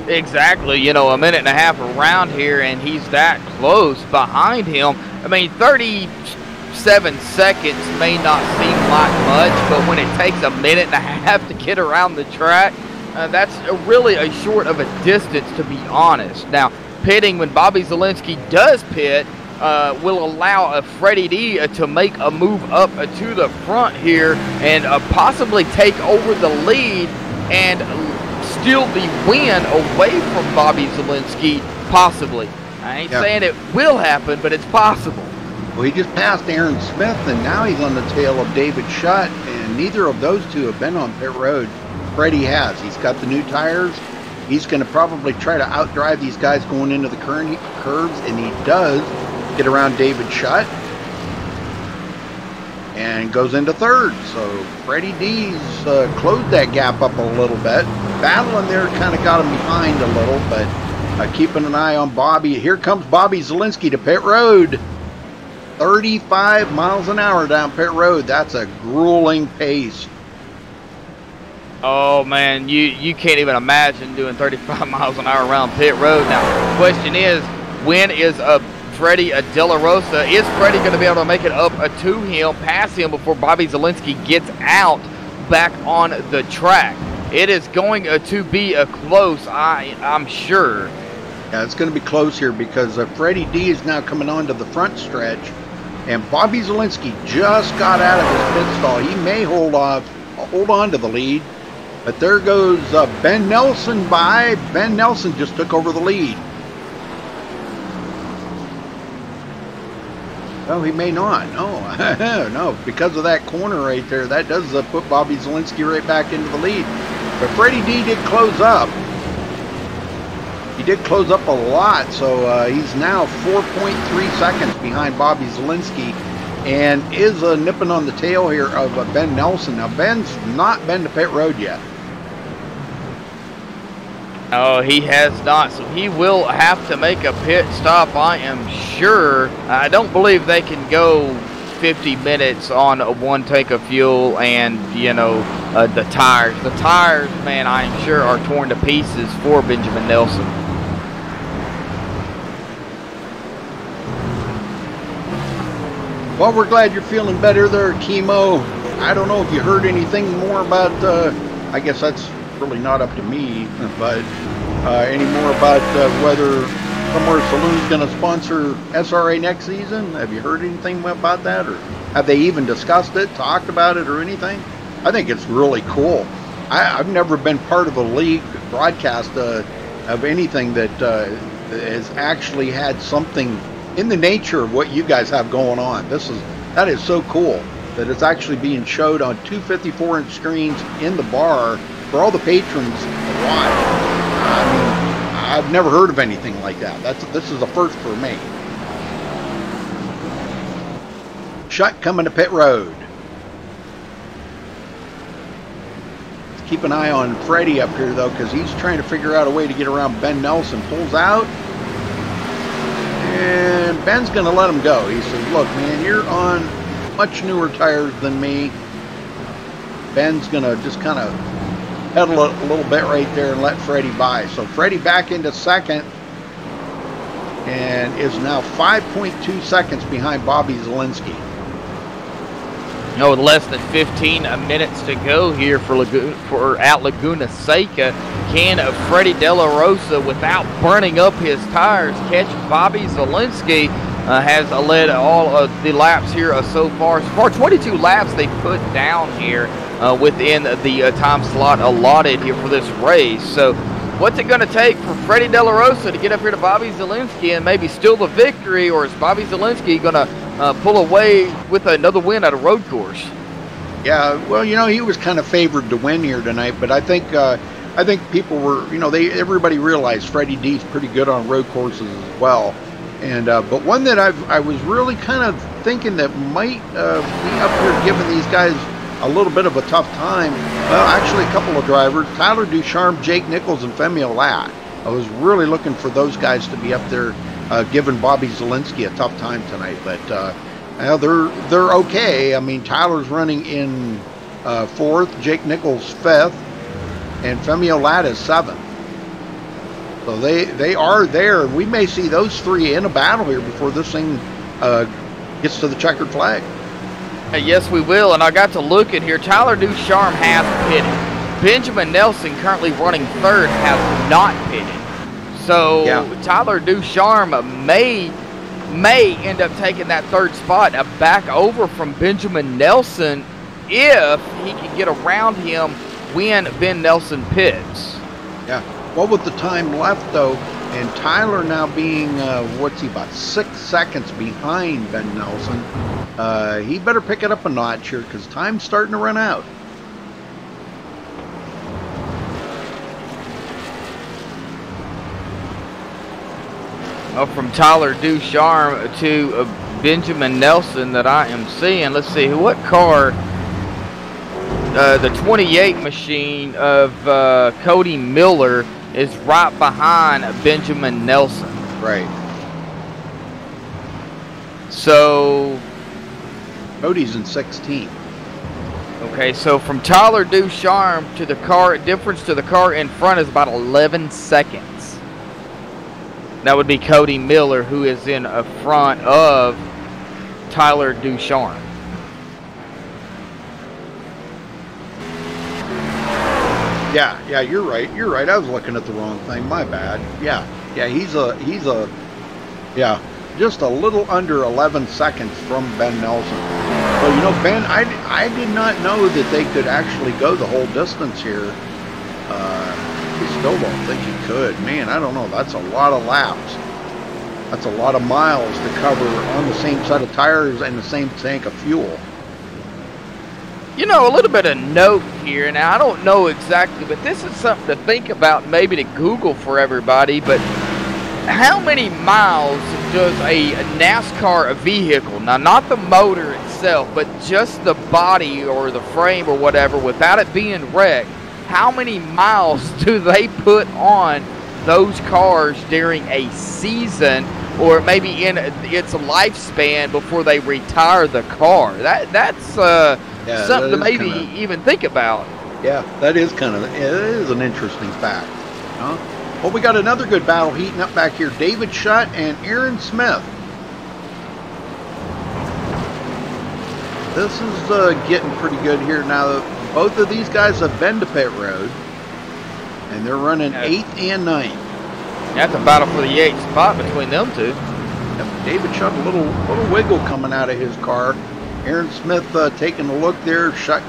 Speaker 2: Exactly, you know, a minute and a half around here, and he's that close behind him. I mean, 37 seconds may not seem like much, but when it takes a minute and a half to get around the track, that's really a short of a distance, to be honest. Now, pitting, when Bobby Zalenski does pit, will allow Freddie D to make a move up to the front here and possibly take over the lead and steal the win away from Bobby Zalenski, possibly. I ain't saying it will happen, but it's possible.
Speaker 1: Well, he just passed Aaron Smith, and now he's on the tail of David Shutt, and neither of those two have been on pit road. Freddie has. He's got the new tires. He's going to probably try to outdrive these guys going into the curves, and he does get around David Shutt and goes into 3rd. So Freddie D's closed that gap up a little bit. Battling there kind of got him behind a little, but keeping an eye on Bobby. Here comes Bobby Zalenski to pit road. 35 miles an hour down pit road. That's a grueling pace.
Speaker 2: Oh man, you can't even imagine doing 35 miles an hour around pit road. Now, the question is, when is Freddie De La Rosa, is Freddie going to be able to make it up to him, pass him before Bobby Zalenski gets out back on the track? It is going to be a close, I'm sure.
Speaker 1: Yeah, it's going to be close here because Freddie D is now coming on to the front stretch, and Bobby Zalenski just got out of his pit stall. He may hold on to the lead, but there goes Ben Nelson by. Ben Nelson just took over the lead. Oh, he may not. No, no, because of that corner right there, that does put Bobby Zalenski right back into the lead. But Freddie D did close up. He did close up a lot, so he's now 4.3 seconds behind Bobby Zalenski and is nipping on the tail here of Ben Nelson. Now, Ben's not been to pit road yet.
Speaker 2: Oh, he has not, so he will have to make a pit stop, I am sure. I don't believe they can go 50 minutes on one tank of fuel and, you know, the tires. The tires, man, I am sure are torn to pieces for Benjamin Nelson.
Speaker 1: Well, we're glad you're feeling better there, Chemo. I don't know if you heard anything more about, I guess that's really not up to me, but any more about whether Somewhere Saloon's going to sponsor SRA next season? Have you heard anything about that, or have they even discussed it, talked about it, or anything? I think it's really cool. I've never been part of a league broadcast of anything that has actually had something in the nature of what you guys have going on. That is so cool that it's actually being showed on two 54-inch screens in the bar for all the patrons to watch. I mean, I've never heard of anything like that. This is a first for me. Shutt coming to pit road. Let's keep an eye on Freddie up here, though, because he's trying to figure out a way to get around Ben Nelson. Pulls out. And Ben's going to let him go. He says, look, man, you're on much newer tires than me. Ben's going to just kind of pedal it a little bit right there and let Freddie by. So Freddie back into second and is now 5.2 seconds behind Bobby Zalenski.
Speaker 2: No, with less than 15 minutes to go here for at Laguna Seca. Can Freddie De La Rosa, without burning up his tires, catch Bobby Zalenski? Has led all of the laps here so far. 22 laps they put down here within the time slot allotted here for this race. So what's it going to take for Freddie De La Rosa to get up here to Bobby Zalenski and maybe steal the victory, or is Bobby Zalenski going to pull away with another win at a road course?
Speaker 1: Yeah, well, you know, he was kind of favored to win here tonight, but I think people were, you know, everybody realized Freddie D's pretty good on road courses as well. And but one that I was really kind of thinking that might be up here giving these guys a little bit of a tough time. Well, actually, a couple of drivers, Tyler Ducharme, Jake Nichols, and Femi Olat. I was really looking for those guys to be up there giving Bobby Zielinski a tough time tonight. But well, they're okay. I mean, Tyler's running in 4th, Jake Nichols 5th, and Femi Olat is 7th. So they are there. We may see those 3 in a battle here before this thing gets to the checkered flag.
Speaker 2: Yes, we will. And I got to look at here. Tyler Ducharme has pitted. Benjamin Nelson, currently running 3rd, has not pitted. So yeah. Tyler Ducharme may end up taking that 3rd spot back over from Benjamin Nelson if he can get around him when Ben Nelson pits.
Speaker 1: Yeah. Well, with the time left, though, and Tyler now being, what's he, about 6 seconds behind Ben Nelson, he better pick it up a notch here because time's starting to run out.
Speaker 2: Well, from Tyler Ducharme to Benjamin Nelson that I am seeing. Let's see, what car? The 28 machine of Cody Miller is right behind Benjamin Nelson.
Speaker 1: Right.
Speaker 2: So
Speaker 1: Cody's in 16th.
Speaker 2: Okay, so from Tyler Ducharme to the car, difference to the car in front is about 11 seconds. That would be Cody Miller, who is in front of Tyler Ducharme.
Speaker 1: Yeah, you're right. You're right. I was looking at the wrong thing. My bad. Yeah, he's just a little under 11 seconds from Ben Nelson. So, you know, Ben, I did not know that they could actually go the whole distance here. I still don't think he could. Man, I don't know. That's a lot of laps. That's a lot of miles to cover on the same set of tires and the same tank of fuel.
Speaker 2: You know, a little bit of note here. Now, I don't know exactly, but this is something to think about, maybe to Google for everybody. But how many miles does a NASCAR vehicle, now not the motor itself, but just the body or the frame or whatever, without it being wrecked, how many miles do they put on those cars during a season or maybe in its lifespan before they retire the car? That's something to maybe even think about.
Speaker 1: Yeah, that is it is an interesting fact. Huh? Well, we got another good battle heating up back here. David Shutt and Aaron Smith. This is getting pretty good here now. Both of these guys have been to pit road, and they're running 8th and 9th.
Speaker 2: That's a battle for the 8th spot between them two.
Speaker 1: Yep, David Shutt, a little wiggle coming out of his car. Aaron Smith taking a look there. Shutt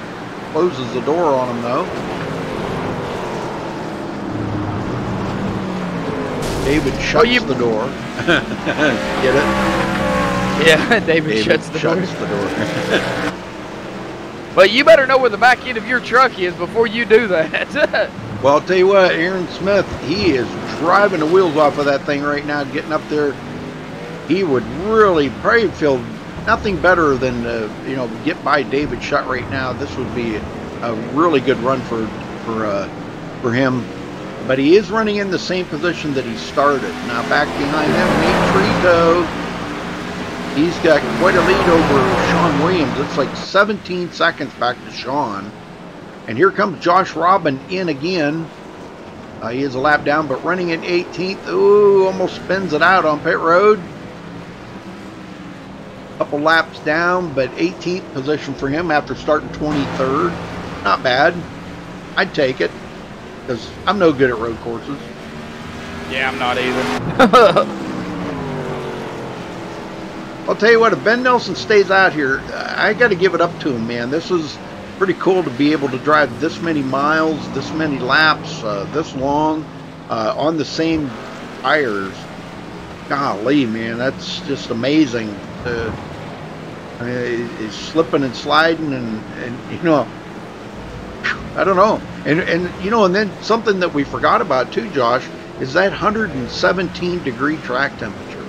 Speaker 1: closes the door on him, though. David shuts the door. Get it?
Speaker 2: Yeah, David shuts the door.
Speaker 1: door.
Speaker 2: But you better know where the back end of your truck is before you do that.
Speaker 1: Well, I'll tell you what, Aaron Smith, he is driving the wheels off of that thing right now, getting up there. He would really probably feel nothing better than get by David Shutt right now. This would be a really good run for him. But he is running in the same position that he started. Now back behind him, Nate Trito. He's got quite a lead over Sean Williams. It's like 17 seconds back to Sean. And here comes Josh Robin in again. He is a lap down, but running in 18th. Ooh, almost spins it out on pit road. Couple laps down, but 18th position for him after starting 23rd. Not bad. I'd take it, because I'm no good at road courses.
Speaker 2: Yeah, I'm not either.
Speaker 1: I'll tell you what, if Ben Nelson stays out here, I got to give it up to him, man. This is pretty cool to be able to drive this many miles, this many laps, this long, on the same tires. Golly, man, that's just amazing. I mean, he's slipping and sliding, and I don't know. And and then something that we forgot about too, Josh, is that 117 degree track temperature.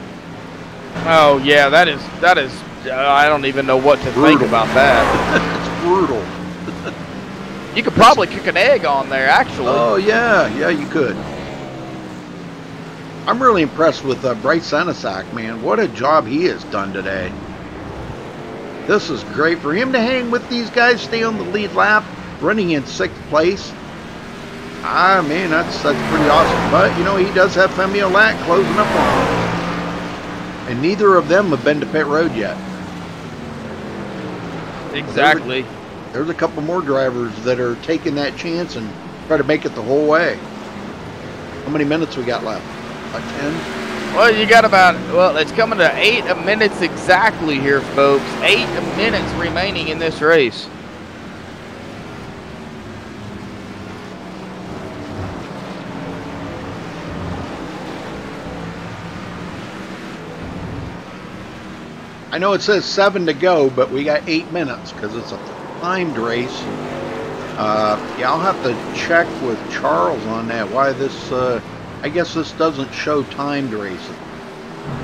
Speaker 2: Oh yeah, that is. I don't even know what to think about that.
Speaker 1: It's brutal.
Speaker 2: You could probably cook an egg on there, actually.
Speaker 1: Oh, yeah. Yeah, you could. I'm really impressed with Bryce Senesac, man. What a job he has done today. This is great for him to hang with these guys, stay on the lead lap, running in 6th place. Ah, man, that's pretty awesome. But, you know, he does have Femi Olat closing up on him. And neither of them have been to pit road yet.
Speaker 2: Exactly.
Speaker 1: There's a couple more drivers that are taking that chance and try to make it the whole way. How many minutes we got left? Like 10?
Speaker 2: Well, you got about, well, it's coming to 8 minutes exactly here, folks. 8 minutes remaining in this race.
Speaker 1: I know it says 7 to go, but we got 8 minutes because it's a timed race. Yeah, I'll have to check with Charles on that. Why this, I guess this doesn't show timed racing.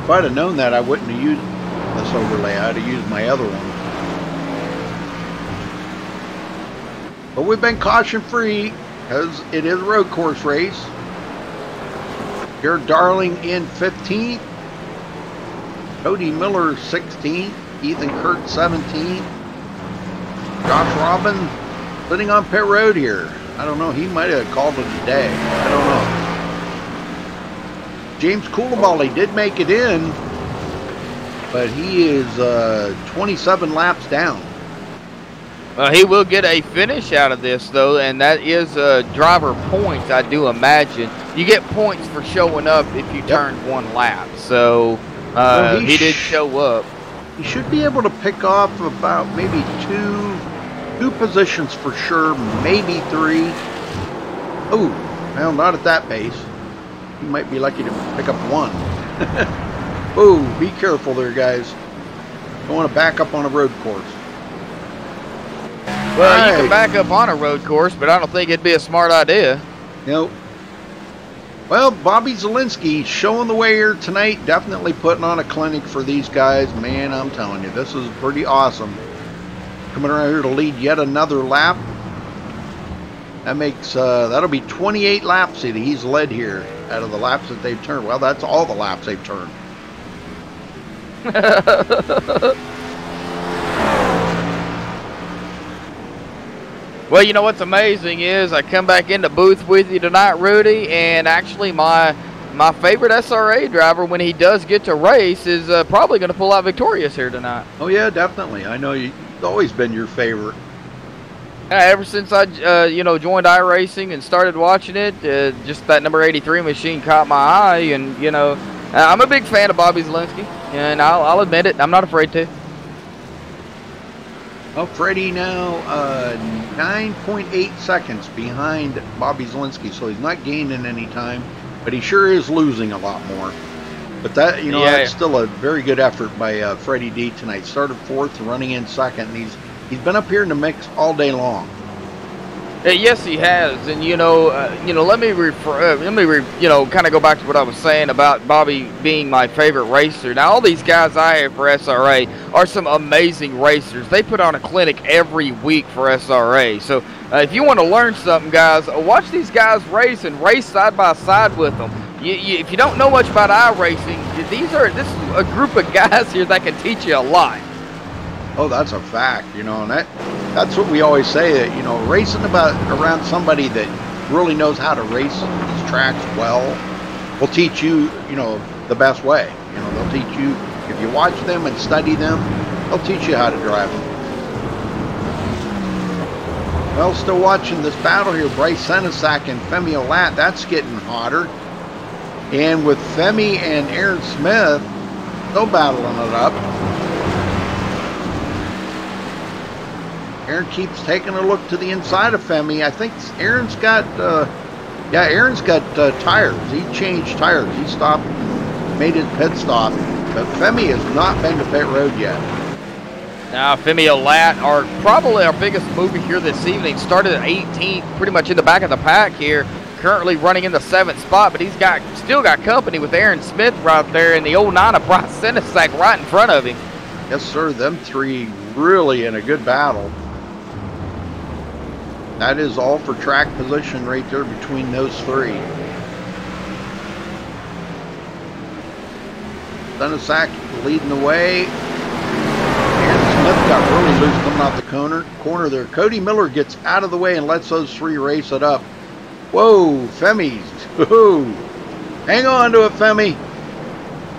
Speaker 1: If I'd have known that, I wouldn't have used this overlay. I'd have used my other one. But we've been caution free because it is a road course race. Jared Darling in 15th. Cody Miller 16th. Ethan Kurt 17th. Josh Robin sitting on pit road here. I don't know. He might have called it a day. I don't know. James Coulibaly did make it in, but he is 27 laps down.
Speaker 2: He will get a finish out of this, though, and that is driver points, I do imagine. You get points for showing up if you turned 1 lap. So he did show up.
Speaker 1: He should be able to pick off about maybe two positions for sure, maybe 3. Oh, well, not at that pace. You might be lucky to pick up 1. Oh, be careful there, guys. Don't want to back up on a road course.
Speaker 2: Well, you can back up on a road course, but I don't think it'd be a smart idea.
Speaker 1: Nope. Well, Bobby Zielinski showing the way here tonight. Definitely putting on a clinic for these guys. Man, I'm telling you, this is pretty awesome. Coming around here to lead yet another lap. That makes, that'll be 28 laps that he's led here out of the laps that they've turned. Well, that's all the laps they've turned.
Speaker 2: Well, you know what's amazing is I come back in the booth with you tonight, Rudy, and actually my favorite SRA driver, when he does get to race, is probably going to pull out victorious here tonight.
Speaker 1: Oh, yeah, definitely. I know you've always been your favorite.
Speaker 2: Ever since I, joined iRacing and started watching it, just that number 83 machine caught my eye, and, I'm a big fan of Bobby Zielinski, and I'll admit it. I'm not afraid to.
Speaker 1: Well, Freddie now 9.8 seconds behind Bobby Zielinski, so he's not gaining any time, but he sure is losing a lot more. But that, that's still a very good effort by Freddie D tonight. Started 4th, running in 2nd, and he's been up here in the mix all day long.
Speaker 2: Yes, he has, and let me kind of go back to what I was saying about Bobby being my favorite racer. Now, all these guys I have for SRA are some amazing racers. They put on a clinic every week for SRA. So, if you want to learn something, guys, watch these guys race and race side by side with them. If you don't know much about iRacing, this is a group of guys here that can teach you a lot.
Speaker 1: Oh, that's a fact, and that's what we always say, that, racing around somebody that really knows how to race these tracks well will teach you, the best way. They'll teach you, if you watch them and study them, they'll teach you how to drive them. Well, still watching this battle here, Bryce Senesac and Femi Olat, that's getting hotter. And with Femi and Aaron Smith still battling it up. Aaron keeps taking a look to the inside of Femi. I think Aaron's got, tires. He changed tires. He stopped, made his pit stop. But Femi has not been to pit road yet.
Speaker 2: Now, Femi Olat, probably our biggest mover here this evening, started at 18th, pretty much in the back of the pack here. Currently running in the 7th spot, but he's still got company with Aaron Smith right there, and the 09 of Bryce Senesac right in front of him.
Speaker 1: Yes, sir. Them three really in a good battle. That is all for track position right there between those three. Dunasak leading the way. Aaron Smith got really loose coming out the corner there. Cody Miller gets out of the way and lets those three race it up. Whoa, Femi's. Whoa. Hang on to it, Femi.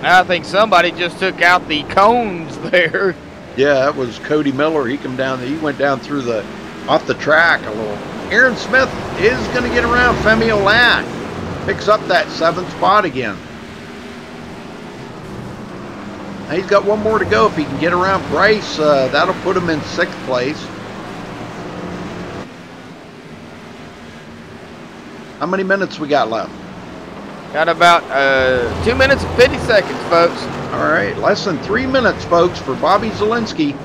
Speaker 2: I think somebody just took out the cones there.
Speaker 1: Yeah, that was Cody Miller. He came down. He went down through the off the track a little. Aaron Smith is going to get around Femi Olat. Picks up that 7th spot again. Now he's got one more to go. If he can get around Bryce, that'll put him in 6th place. How many minutes we got left?
Speaker 2: Got about 2 minutes and 50 seconds, folks.
Speaker 1: All right, less than 3 minutes, folks, for Bobby Zielinski.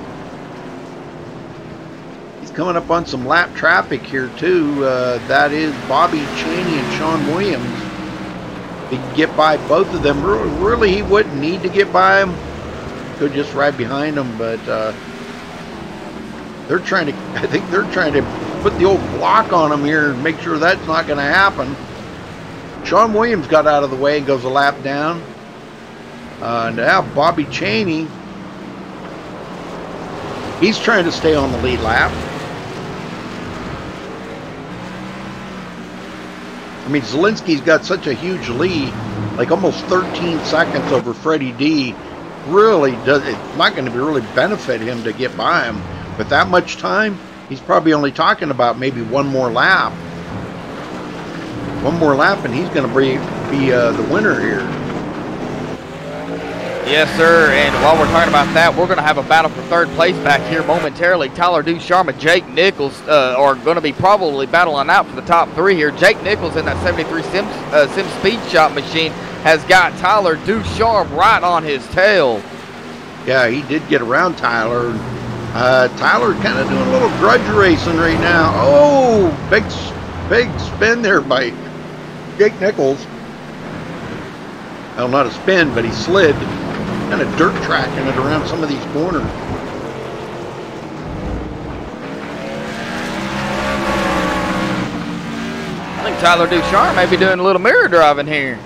Speaker 1: He's coming up on some lap traffic here, too. That is Bobby Cheney and Sean Williams. He can get by both of them. Really, he wouldn't need to get by them. Could just ride behind them, but they're trying to, I think they're trying to put the old block on them here and make sure that's not going to happen. Sean Williams got out of the way and goes a lap down. Now Bobby Cheney, he's trying to stay on the lead lap. I mean, Zielinski's got such a huge lead, like almost 13 seconds over Freddie D. Really does, it's not going to really benefit him to get by him. With that much time, he's probably only talking about maybe one more lap. One more lap and he's going to be the winner here.
Speaker 2: Yes, sir. And while we're talking about that, we're going to have a battle for 3rd place back here momentarily. Tyler Ducharme and Jake Nichols are going to be probably battling out for the top 3 here. Jake Nichols in that 73 Sim Speed Shop machine has got Tyler Ducharme right on his tail.
Speaker 1: Yeah, he did get around Tyler. Tyler kind of doing a little grudge racing right now. Oh, big spin there by Jake Nichols. Well, not a spin, but he slid. Kind of dirt tracking it around some of these corners.
Speaker 2: I think Tyler Ducharme may be doing a little mirror driving here.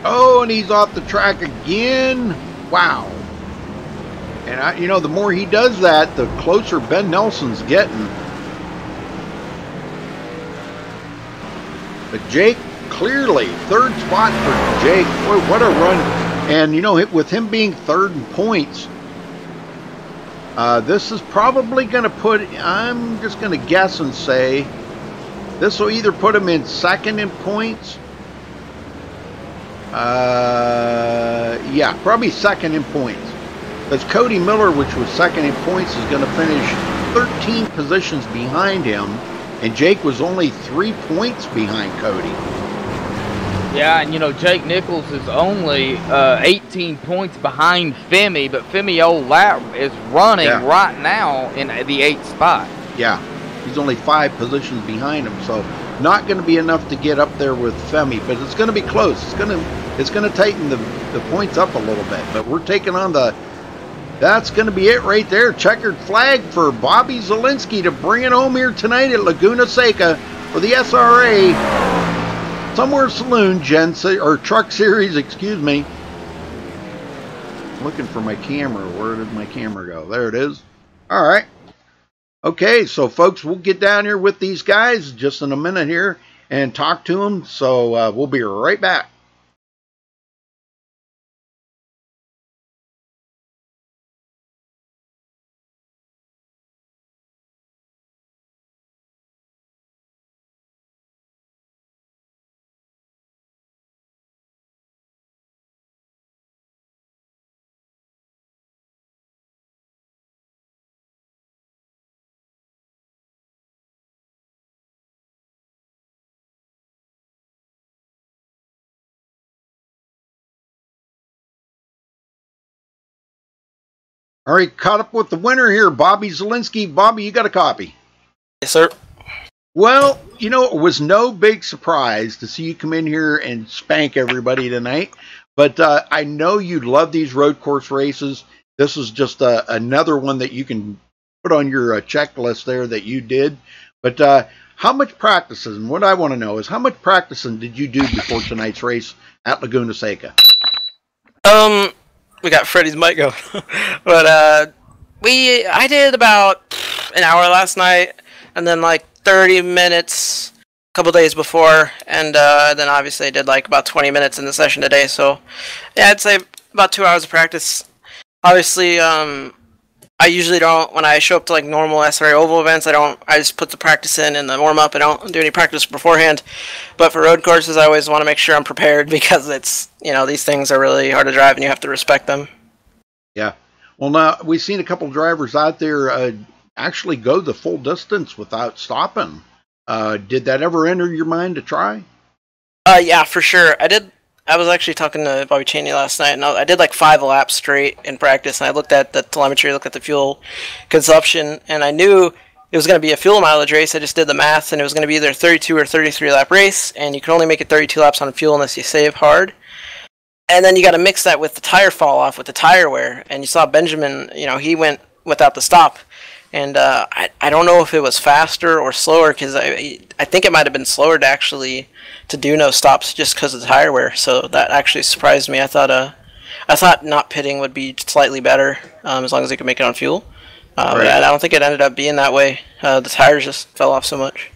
Speaker 1: Oh, and he's off the track again. Wow. And, you know, the more he does that, the closer Ben Nelson's getting. But Jake, clearly, 3rd spot for Jake. Boy, what a run. And, you know, with him being 3rd in points, this is probably going to put, I'm just going to guess and say, this will either put him in 2nd in points. Yeah, probably 2nd in points. Because Cody Miller, which was 2nd in points, is going to finish 13 positions behind him. And Jake was only 3 points behind Cody.
Speaker 2: Yeah, and you know, Jake Nichols is only 18 points behind Femi, but Femi Olat is running right now in the 8th spot.
Speaker 1: Yeah, he's only 5 positions behind him, so not going to be enough to get up there with Femi, but it's going to be close. It's going to tighten the points up a little bit, but we're taking on the. That's going to be it right there. Checkered flag for Bobby Zielinski to bring it home here tonight at Laguna Seca for the SRA Somewhere Saloon Truck Series, excuse me. I'm looking for my camera. Where did my camera go? There it is. All right. Okay, so folks, we'll get down here with these guys just in a minute here and talk to them. So we'll be right back. All right, caught up with the winner here, Bobby Zielinski. Bobby, you got a copy?
Speaker 6: Yes, sir.
Speaker 1: Well, you know, it was no big surprise to see you come in here and spank everybody tonight. But I know you love these road course races. This is just another one that you can put on your checklist there that you did. But how much practicing, what I want to know is how much practicing did you do before tonight's race at Laguna Seca?
Speaker 6: We got Freddie's mic going. But I did about an hour last night, and then like 30 minutes a couple days before, and then obviously I did like about 20 minutes in the session today. So yeah, I'd say about 2 hours of practice. Obviously, I usually don't, when I show up to like normal SRA oval events, I just put the practice in the warm up. I don't do any practice beforehand. But for road courses, I always want to make sure I'm prepared because it's, these things are really hard to drive and you have to respect them.
Speaker 1: Yeah. Well, now we've seen a couple drivers out there actually go the full distance without stopping. Did that ever enter your mind to try?
Speaker 6: Yeah, for sure. I was actually talking to Bobby Cheney last night, and I did like 5 laps straight in practice, and I looked at the telemetry, looked at the fuel consumption, and I knew it was going to be a fuel mileage race. I just did the math, and it was going to be either a 32 or 33 lap race, and you can only make it 32 laps on fuel unless you save hard. And then you got to mix that with the tire fall off, with the tire wear, and you saw Benjamin, he went without the stop. And I don't know if it was faster or slower, because I think it might have been slower to do no stops just because of the tire wear. So that actually surprised me. I thought not pitting would be slightly better as long as they could make it on fuel.
Speaker 1: Right.
Speaker 6: But I don't think it ended up being that way. The tires just fell off so much.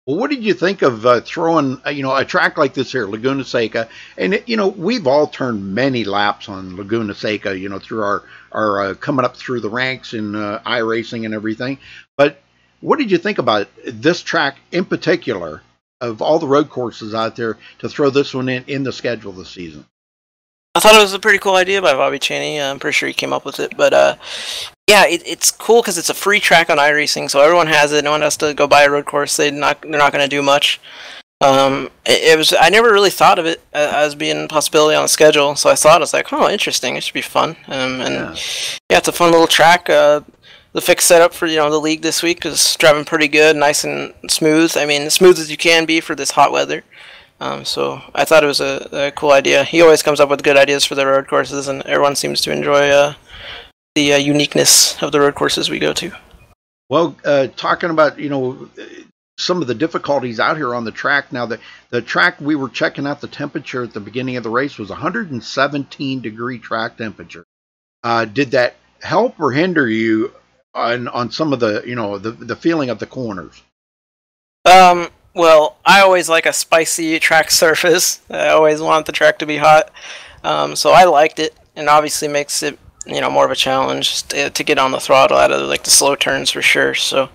Speaker 1: Well, what did you think of throwing, a track like this here, Laguna Seca? And, we've all turned many laps on Laguna Seca, through our coming up through the ranks in iRacing and everything. But what did you think about this track in particular, of all the road courses out there, to throw this one in the schedule this season?
Speaker 6: I thought it was a pretty cool idea by Bobby Cheney. I'm pretty sure he came up with it. But yeah, it's cool because it's a free track on iRacing, so everyone has it. No one has to go buy a road course. They're not going to do much. I never really thought of it as being a possibility on the schedule, so I was like, oh, interesting. It should be fun. Yeah, it's a fun little track. The fixed setup for the league this week is driving pretty good, nice and smooth. I mean, as smooth as you can be for this hot weather. So I thought it was a cool idea. He always comes up with good ideas for the road courses, and everyone seems to enjoy the uniqueness of the road courses we go to.
Speaker 1: Well, talking about some of the difficulties out here on the track. Now, the track, we were checking out the temperature at the beginning of the race was 117-degree track temperature. Did that help or hinder you on some of the the feeling of the corners?
Speaker 6: Well, I always like a spicy track surface. I always want the track to be hot. So I liked it, and obviously makes it, more of a challenge to get on the throttle out of like the slow turns for sure. So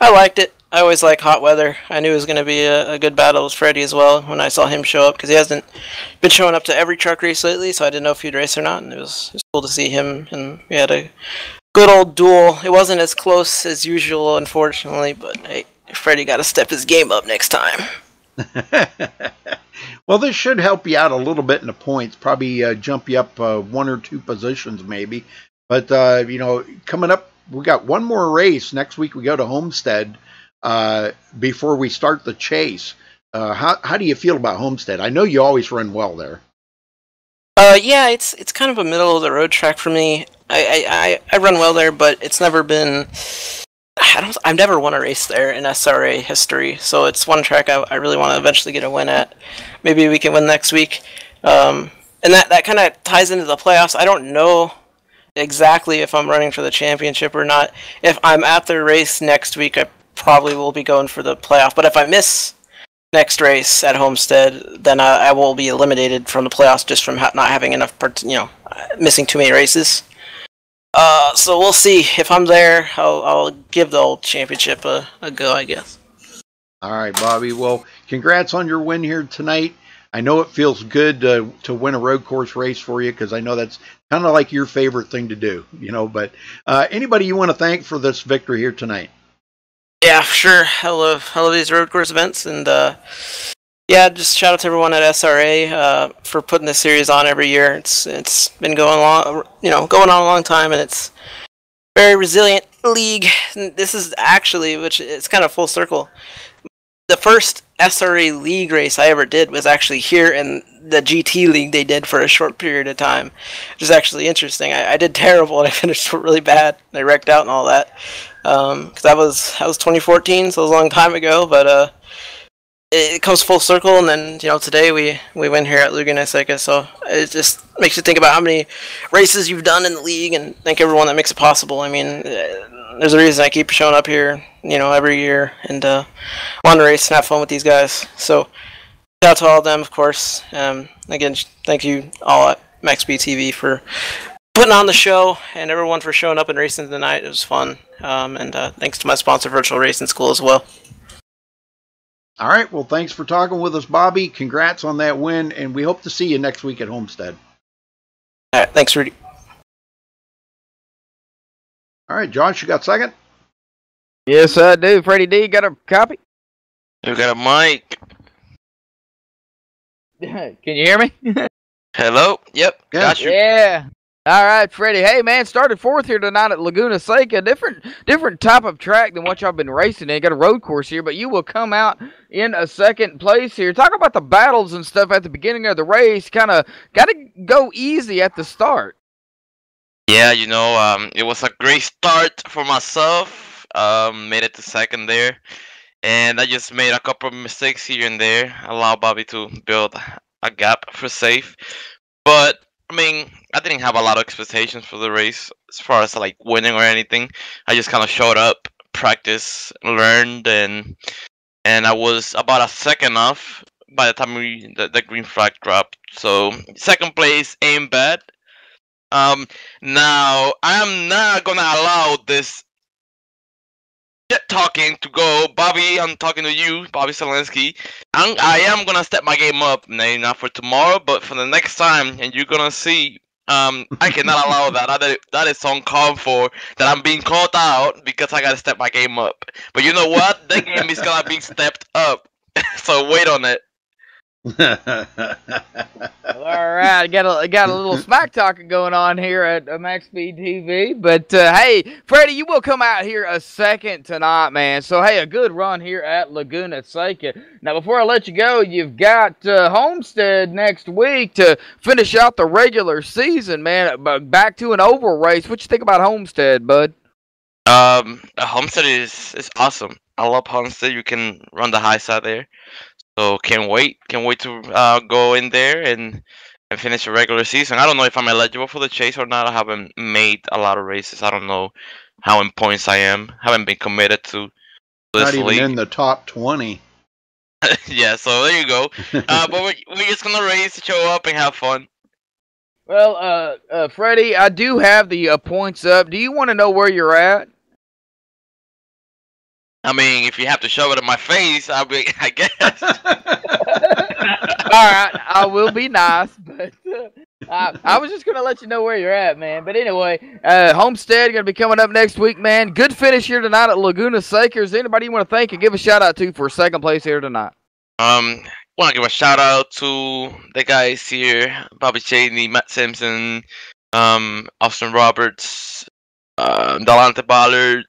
Speaker 6: I liked it. I always like hot weather. I knew it was going to be a good battle with Freddie as well when I saw him show up, because he hasn't been showing up to every truck race lately, so I didn't know if he'd race or not, and it was cool to see him, and we had a good old duel. It wasn't as close as usual, unfortunately, but hey, Freddie got to step his game up next time.
Speaker 1: Well, this should help you out a little bit in the points, probably jump you up 1 or 2 positions maybe. But, coming up, we got one more race. Next week we go to Homestead before we start the chase. How do you feel about Homestead? I know you always run well there.
Speaker 6: Yeah, it's kind of a middle of the road track for me. I run well there, but it's never been... I've never won a race there in SRA history, so it's one track I really want to eventually get a win at. Maybe we can win next week. And that kind of ties into the playoffs. I don't know exactly if I'm running for the championship or not. If I'm at the race next week, I probably will be going for the playoff. But if I miss next race at Homestead, then I will be eliminated from the playoffs just from not having enough, missing too many races. So we'll see. If I'm there, I'll give the old championship a go, I guess.
Speaker 1: All right, Bobby. Well, congrats on your win here tonight. I know it feels good to win a road course race for you, because I know that's kind of like your favorite thing to do, But anybody you want to thank for this victory here tonight?
Speaker 6: Yeah, sure. I love these road course events, and yeah, just shout out to everyone at SRA for putting this series on every year. It's been going on a long time, and it's a very resilient league. And this is actually, which it's kind of full circle, the first SRA league race I ever did was actually here in the GT league they did for a short period of time, which is actually interesting. I did terrible and I finished really bad. I wrecked out and all that. Because that was 2014, so it was a long time ago. But it comes full circle, and then today we win here at Laguna Seca. So it just makes you think about how many races you've done in the league, and thank everyone that makes it possible. I mean, there's a reason I keep showing up here, every year, and want to race and have fun with these guys. So shout out to all of them, of course. Again, thank you all at MaxSpeedTV for putting on the show, and everyone for showing up and racing tonight. It was fun. And thanks to my sponsor, Virtual Racing School, as well.
Speaker 1: All right. Well, thanks for talking with us, Bobby. Congrats on that win, and we hope to see you next week at Homestead.
Speaker 6: All right. Thanks, Rudy.
Speaker 1: All right, Josh, you got second?
Speaker 2: Yes, I do. Freddie D, got a copy?
Speaker 7: You got a mic.
Speaker 2: Can you hear me?
Speaker 7: Hello? Yep.
Speaker 1: Yeah.
Speaker 7: Got you.
Speaker 2: Yeah. All right, Freddie. Hey, man, started fourth here tonight at Laguna Seca. Different type of track than what y'all been racing in. Got a road course here, but you will come out in a second place here. Talk about the battles and stuff at the beginning of the race. Kind of got to go easy at the start.
Speaker 7: Yeah, it was a great start for myself. Made it to second there. And I just made a couple of mistakes here and there. Allow Bobby to build a gap for safe. But I mean, I didn't have a lot of expectations for the race as far as like winning or anything. I just kind of showed up, practiced, learned, and I was about a second off by the time the green flag dropped. So second place ain't bad. Now I'm not gonna allow this shit talking to go. Bobby, I'm talking to you, Bobby Zelensky. I am gonna step my game up, not for tomorrow, but for the next time, and you're gonna see. I cannot allow that. That is uncalled for. That I'm being called out because I gotta step my game up. But you know what? That game is gonna be stepped up. So wait on it.
Speaker 2: All right, got a little smack talking going on here at MaxSpeedTV, but hey, Freddie, you will come out here a second tonight, man. So hey, a good run here at Laguna Seca. Now, before I let you go, you've got Homestead next week to finish out the regular season, man. Back to an oval race. What you think about Homestead, bud?
Speaker 7: Homestead is awesome. I love Homestead. You can run the high side there. So can't wait to go in there and finish the regular season. I don't know if I'm eligible for the chase or not. I haven't made a lot of races. I don't know how in points I am. Haven't been committed to this
Speaker 1: Not even
Speaker 7: league.
Speaker 1: in the top 20.
Speaker 7: Yeah, so there you go. But we're just gonna race, show up, and have fun.
Speaker 2: Well, Freddie, I do have the points up. Do you want to know where you're at?
Speaker 7: I mean, if you have to shove it in my face, I guess.
Speaker 2: All right, I will be nice, but I was just going to let you know where you're at, man. But anyway, Homestead going to be coming up next week, man. Good finish here tonight at Laguna Seca. Is anybody you want to thank and give a shout-out to for second place here tonight?
Speaker 7: Want to give a shout-out to the guys here, Bobby Cheney, Matt Simpson, Austin Roberts, Delante Ballard,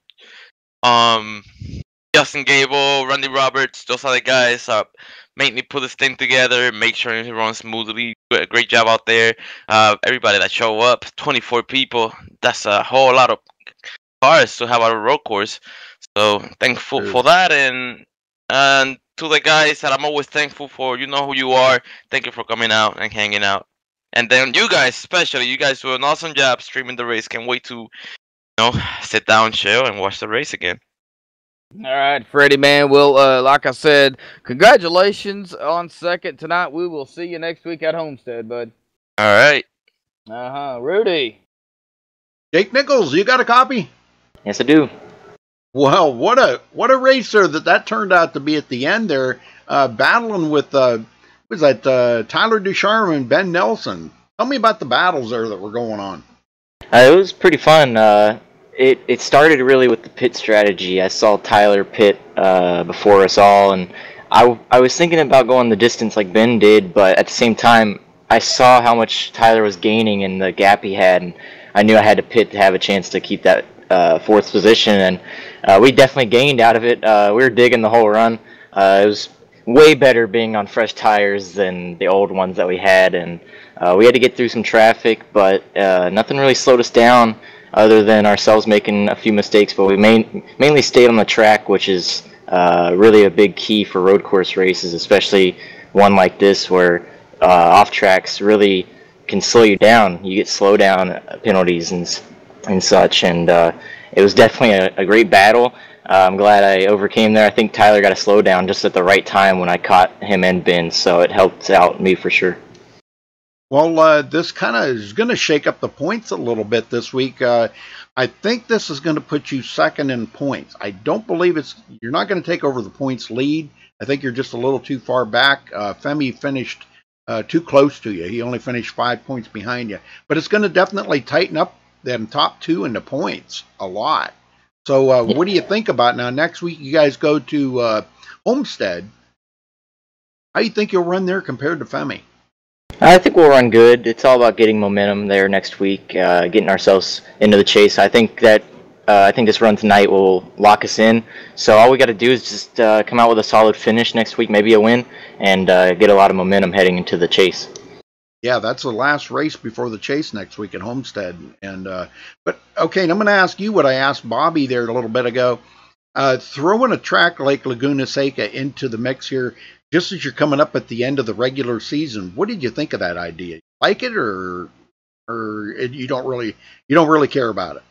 Speaker 7: Justin Gable, Randy Roberts. Those are the guys make me put this thing together, make sure it runs smoothly. Great job out there. Everybody that show up, 24 people. That's a whole lot of cars to have a road course. So thankful for that, and to the guys that I'm always thankful for. You know who you are. Thank you for coming out and hanging out. And then you guys, especially, you guys do an awesome job streaming the race. Can't wait to sit down, chill, and watch the race again.
Speaker 2: All right, Freddie, man. Well, like I said, congratulations on second tonight. We will see you next week at Homestead, bud.
Speaker 7: All right.
Speaker 2: Rudy.
Speaker 1: Jake Nichols, you got a copy?
Speaker 8: Yes, I do.
Speaker 1: Well, what a racer that turned out to be at the end there, battling with Tyler Ducharme and Ben Nelson. Tell me about the battles there that were going on.
Speaker 8: It was pretty fun. It started really with the pit strategy. I saw Tyler pit before us all, and I was thinking about going the distance like Ben did, but at the same time, I saw how much Tyler was gaining and the gap he had, and I knew I had to pit to have a chance to keep that fourth position, and we definitely gained out of it. We were digging the whole run. It was way better being on fresh tires than the old ones that we had, and we had to get through some traffic, but nothing really slowed us down other than ourselves making a few mistakes. But we mainly stayed on the track, which is really a big key for road course races, especially one like this where off tracks really can slow you down. You get slow down penalties and such, and it was definitely a great battle. I'm glad I overcame there. I think Tyler got a slow down just at the right time when I caught him and Ben, so it helped out me for sure.
Speaker 1: Well, this kind of is going to shake up the points a little bit this week. I think this is going to put you second in points. I don't believe you're not going to take over the points lead. I think you're just a little too far back. Femi finished too close to you. He only finished 5 points behind you. But it's going to definitely tighten up them top two in the points a lot. So what do you think about now? Next week you guys go to Homestead. How do you think you'll run there compared to Femi?
Speaker 8: I think we'll run good. It's all about getting momentum there next week, getting ourselves into the chase. I think this run tonight will lock us in. So all we got to do is just come out with a solid finish next week, maybe a win, and get a lot of momentum heading into the chase.
Speaker 1: Yeah, that's the last race before the chase next week at Homestead. And but okay, and I'm going to ask you what I asked Bobby there a little bit ago. Throwing a track like Laguna Seca into the mix here, just as you're coming up at the end of the regular season, what did you think of that idea? Like it, or you don't really care about it?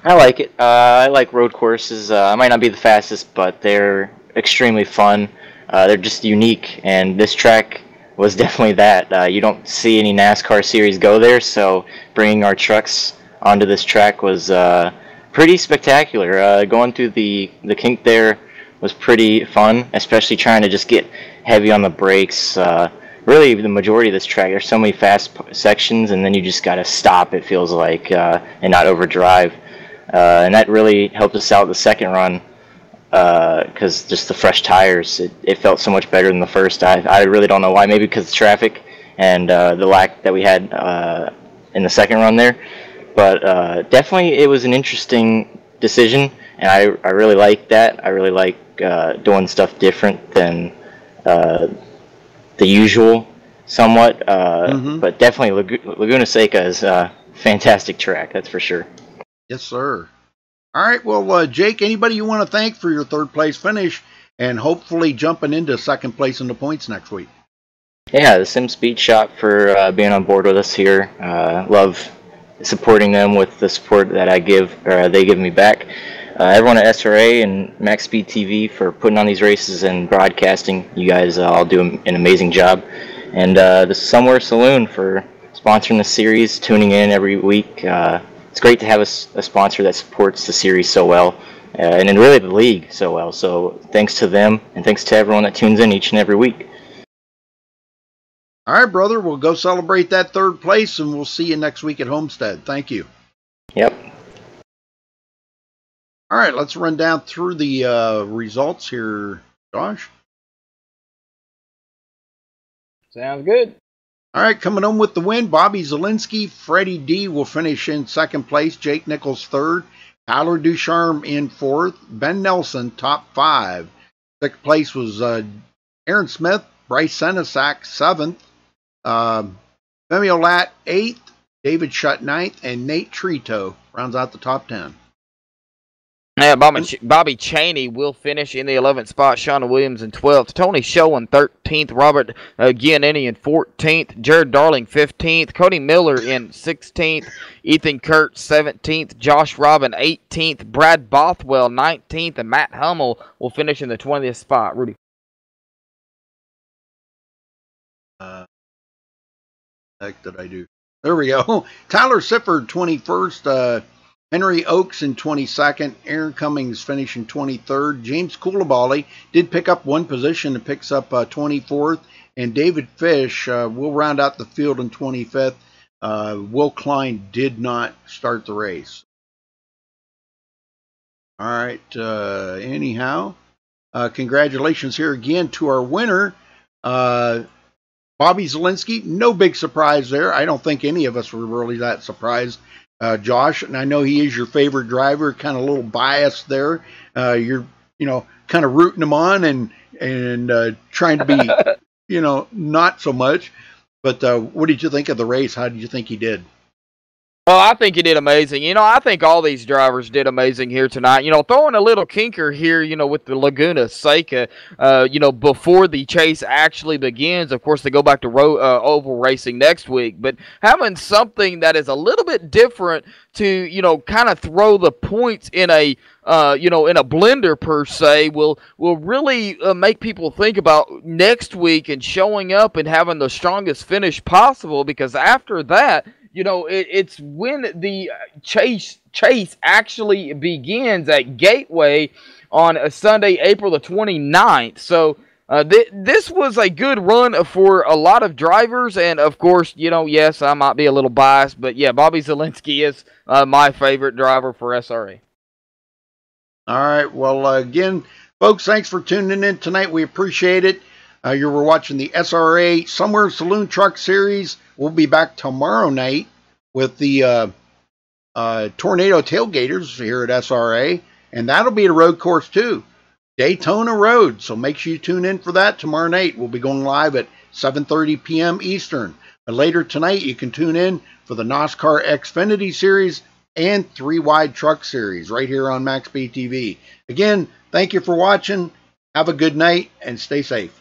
Speaker 8: I like it. I like road courses. I might not be the fastest, but they're extremely fun. They're just unique, and this track was definitely that. You don't see any NASCAR series go there, so bringing our trucks onto this track was pretty spectacular. Going through the kink there was pretty fun, especially trying to just get heavy on the brakes. Really, the majority of this track, there's so many fast sections, and then you just got to stop, it feels like, and not overdrive. And that really helped us out the second run, because just the fresh tires, it felt so much better than the first. I really don't know why. Maybe because of traffic and the lack that we had in the second run there. But definitely it was an interesting decision, and I really like that. I really like doing stuff different than the usual somewhat. But definitely Laguna Seca is a fantastic track, that's for sure.
Speaker 1: Yes, sir. All right, well, Jake, anybody you want to thank for your third place finish and hopefully jumping into second place in the points next week?
Speaker 8: Yeah, the Sim Speed Shop for being on board with us here. Love supporting them with the support that I give, or they give me back. Everyone at SRA and MaxSpeedTV for putting on these races and broadcasting. You guys all do an amazing job. And the Somewhere Saloon for sponsoring the series, tuning in every week. It's great to have a sponsor that supports the series so well, and then really the league so well. So thanks to them, and thanks to everyone that tunes in each and every week.
Speaker 1: All right, brother, we'll go celebrate that third place, and we'll see you next week at Homestead. Thank you.
Speaker 8: Yep.
Speaker 1: All right, let's run down through the results here, Josh.
Speaker 2: Sounds good.
Speaker 1: All right, coming home with the win, Bobby Zielinski. Freddie D will finish in second place. Jake Nichols third. Tyler Ducharme in fourth. Ben Nelson, top five. Sixth place was Aaron Smith. Bryce Senesac, seventh. Femi Olat, eighth. David Shutt, ninth. And Nate Trito rounds out the top 10.
Speaker 2: Yeah, Bobby Cheney will finish in the 11th spot. Shauna Williams in 12th. Tony Show in 13th. Robert Giannini in 14th. Jared Darling 15th. Cody Miller in 16th. Ethan Kurt 17th. Josh Robin 18th. Brad Bothwell 19th. And Matt Hummel will finish in the 20th spot. Rudy.
Speaker 1: Heck did I do? There we go. Tyler Sifford 21st. Henry Oakes in 22nd. Aaron Cummings finishing 23rd. James Coulibaly did pick up one position and picks up 24th. And David Fish will round out the field in 25th. Will Klein did not start the race. All right. Anyhow, congratulations here again to our winner, Bobby Zielinski. No big surprise there. I don't think any of us were really that surprised. Josh, and I know he is your favorite driver, kind of a little biased there. You're, kind of rooting him on, and and trying to be, you know, not so much. But what did you think of the race? How did you think he did?
Speaker 2: Well, I think he did amazing. You know, I think all these drivers did amazing here tonight. You know, throwing a little kinker here, you know, with the Laguna Seca, you know, before the chase actually begins. Of course, they go back to oval racing next week. But having something that is a little bit different to, you know, kind of throw the points in a, you know, in a blender per se will really make people think about next week and showing up and having the strongest finish possible, because after that, you know, it's when the chase actually begins at Gateway on a Sunday, April the 29th. So this was a good run for a lot of drivers. And, of course, you know, yes, I might be a little biased. But, yeah, Bobby Zielinski is my favorite driver for SRA.
Speaker 1: All right. Well, again, folks, thanks for tuning in tonight. We appreciate it. You were watching the SRA Somewhere Saloon Truck Series. We'll be back tomorrow night with the Tornado Tailgaters here at SRA, and that'll be a road course too, Daytona Road. So make sure you tune in for that tomorrow night. We'll be going live at 7:30 p.m. Eastern. But later tonight, you can tune in for the NASCAR Xfinity Series and 3 Wide Truck Series right here on MaxSpeedTV. Again, thank you for watching. Have a good night and stay safe.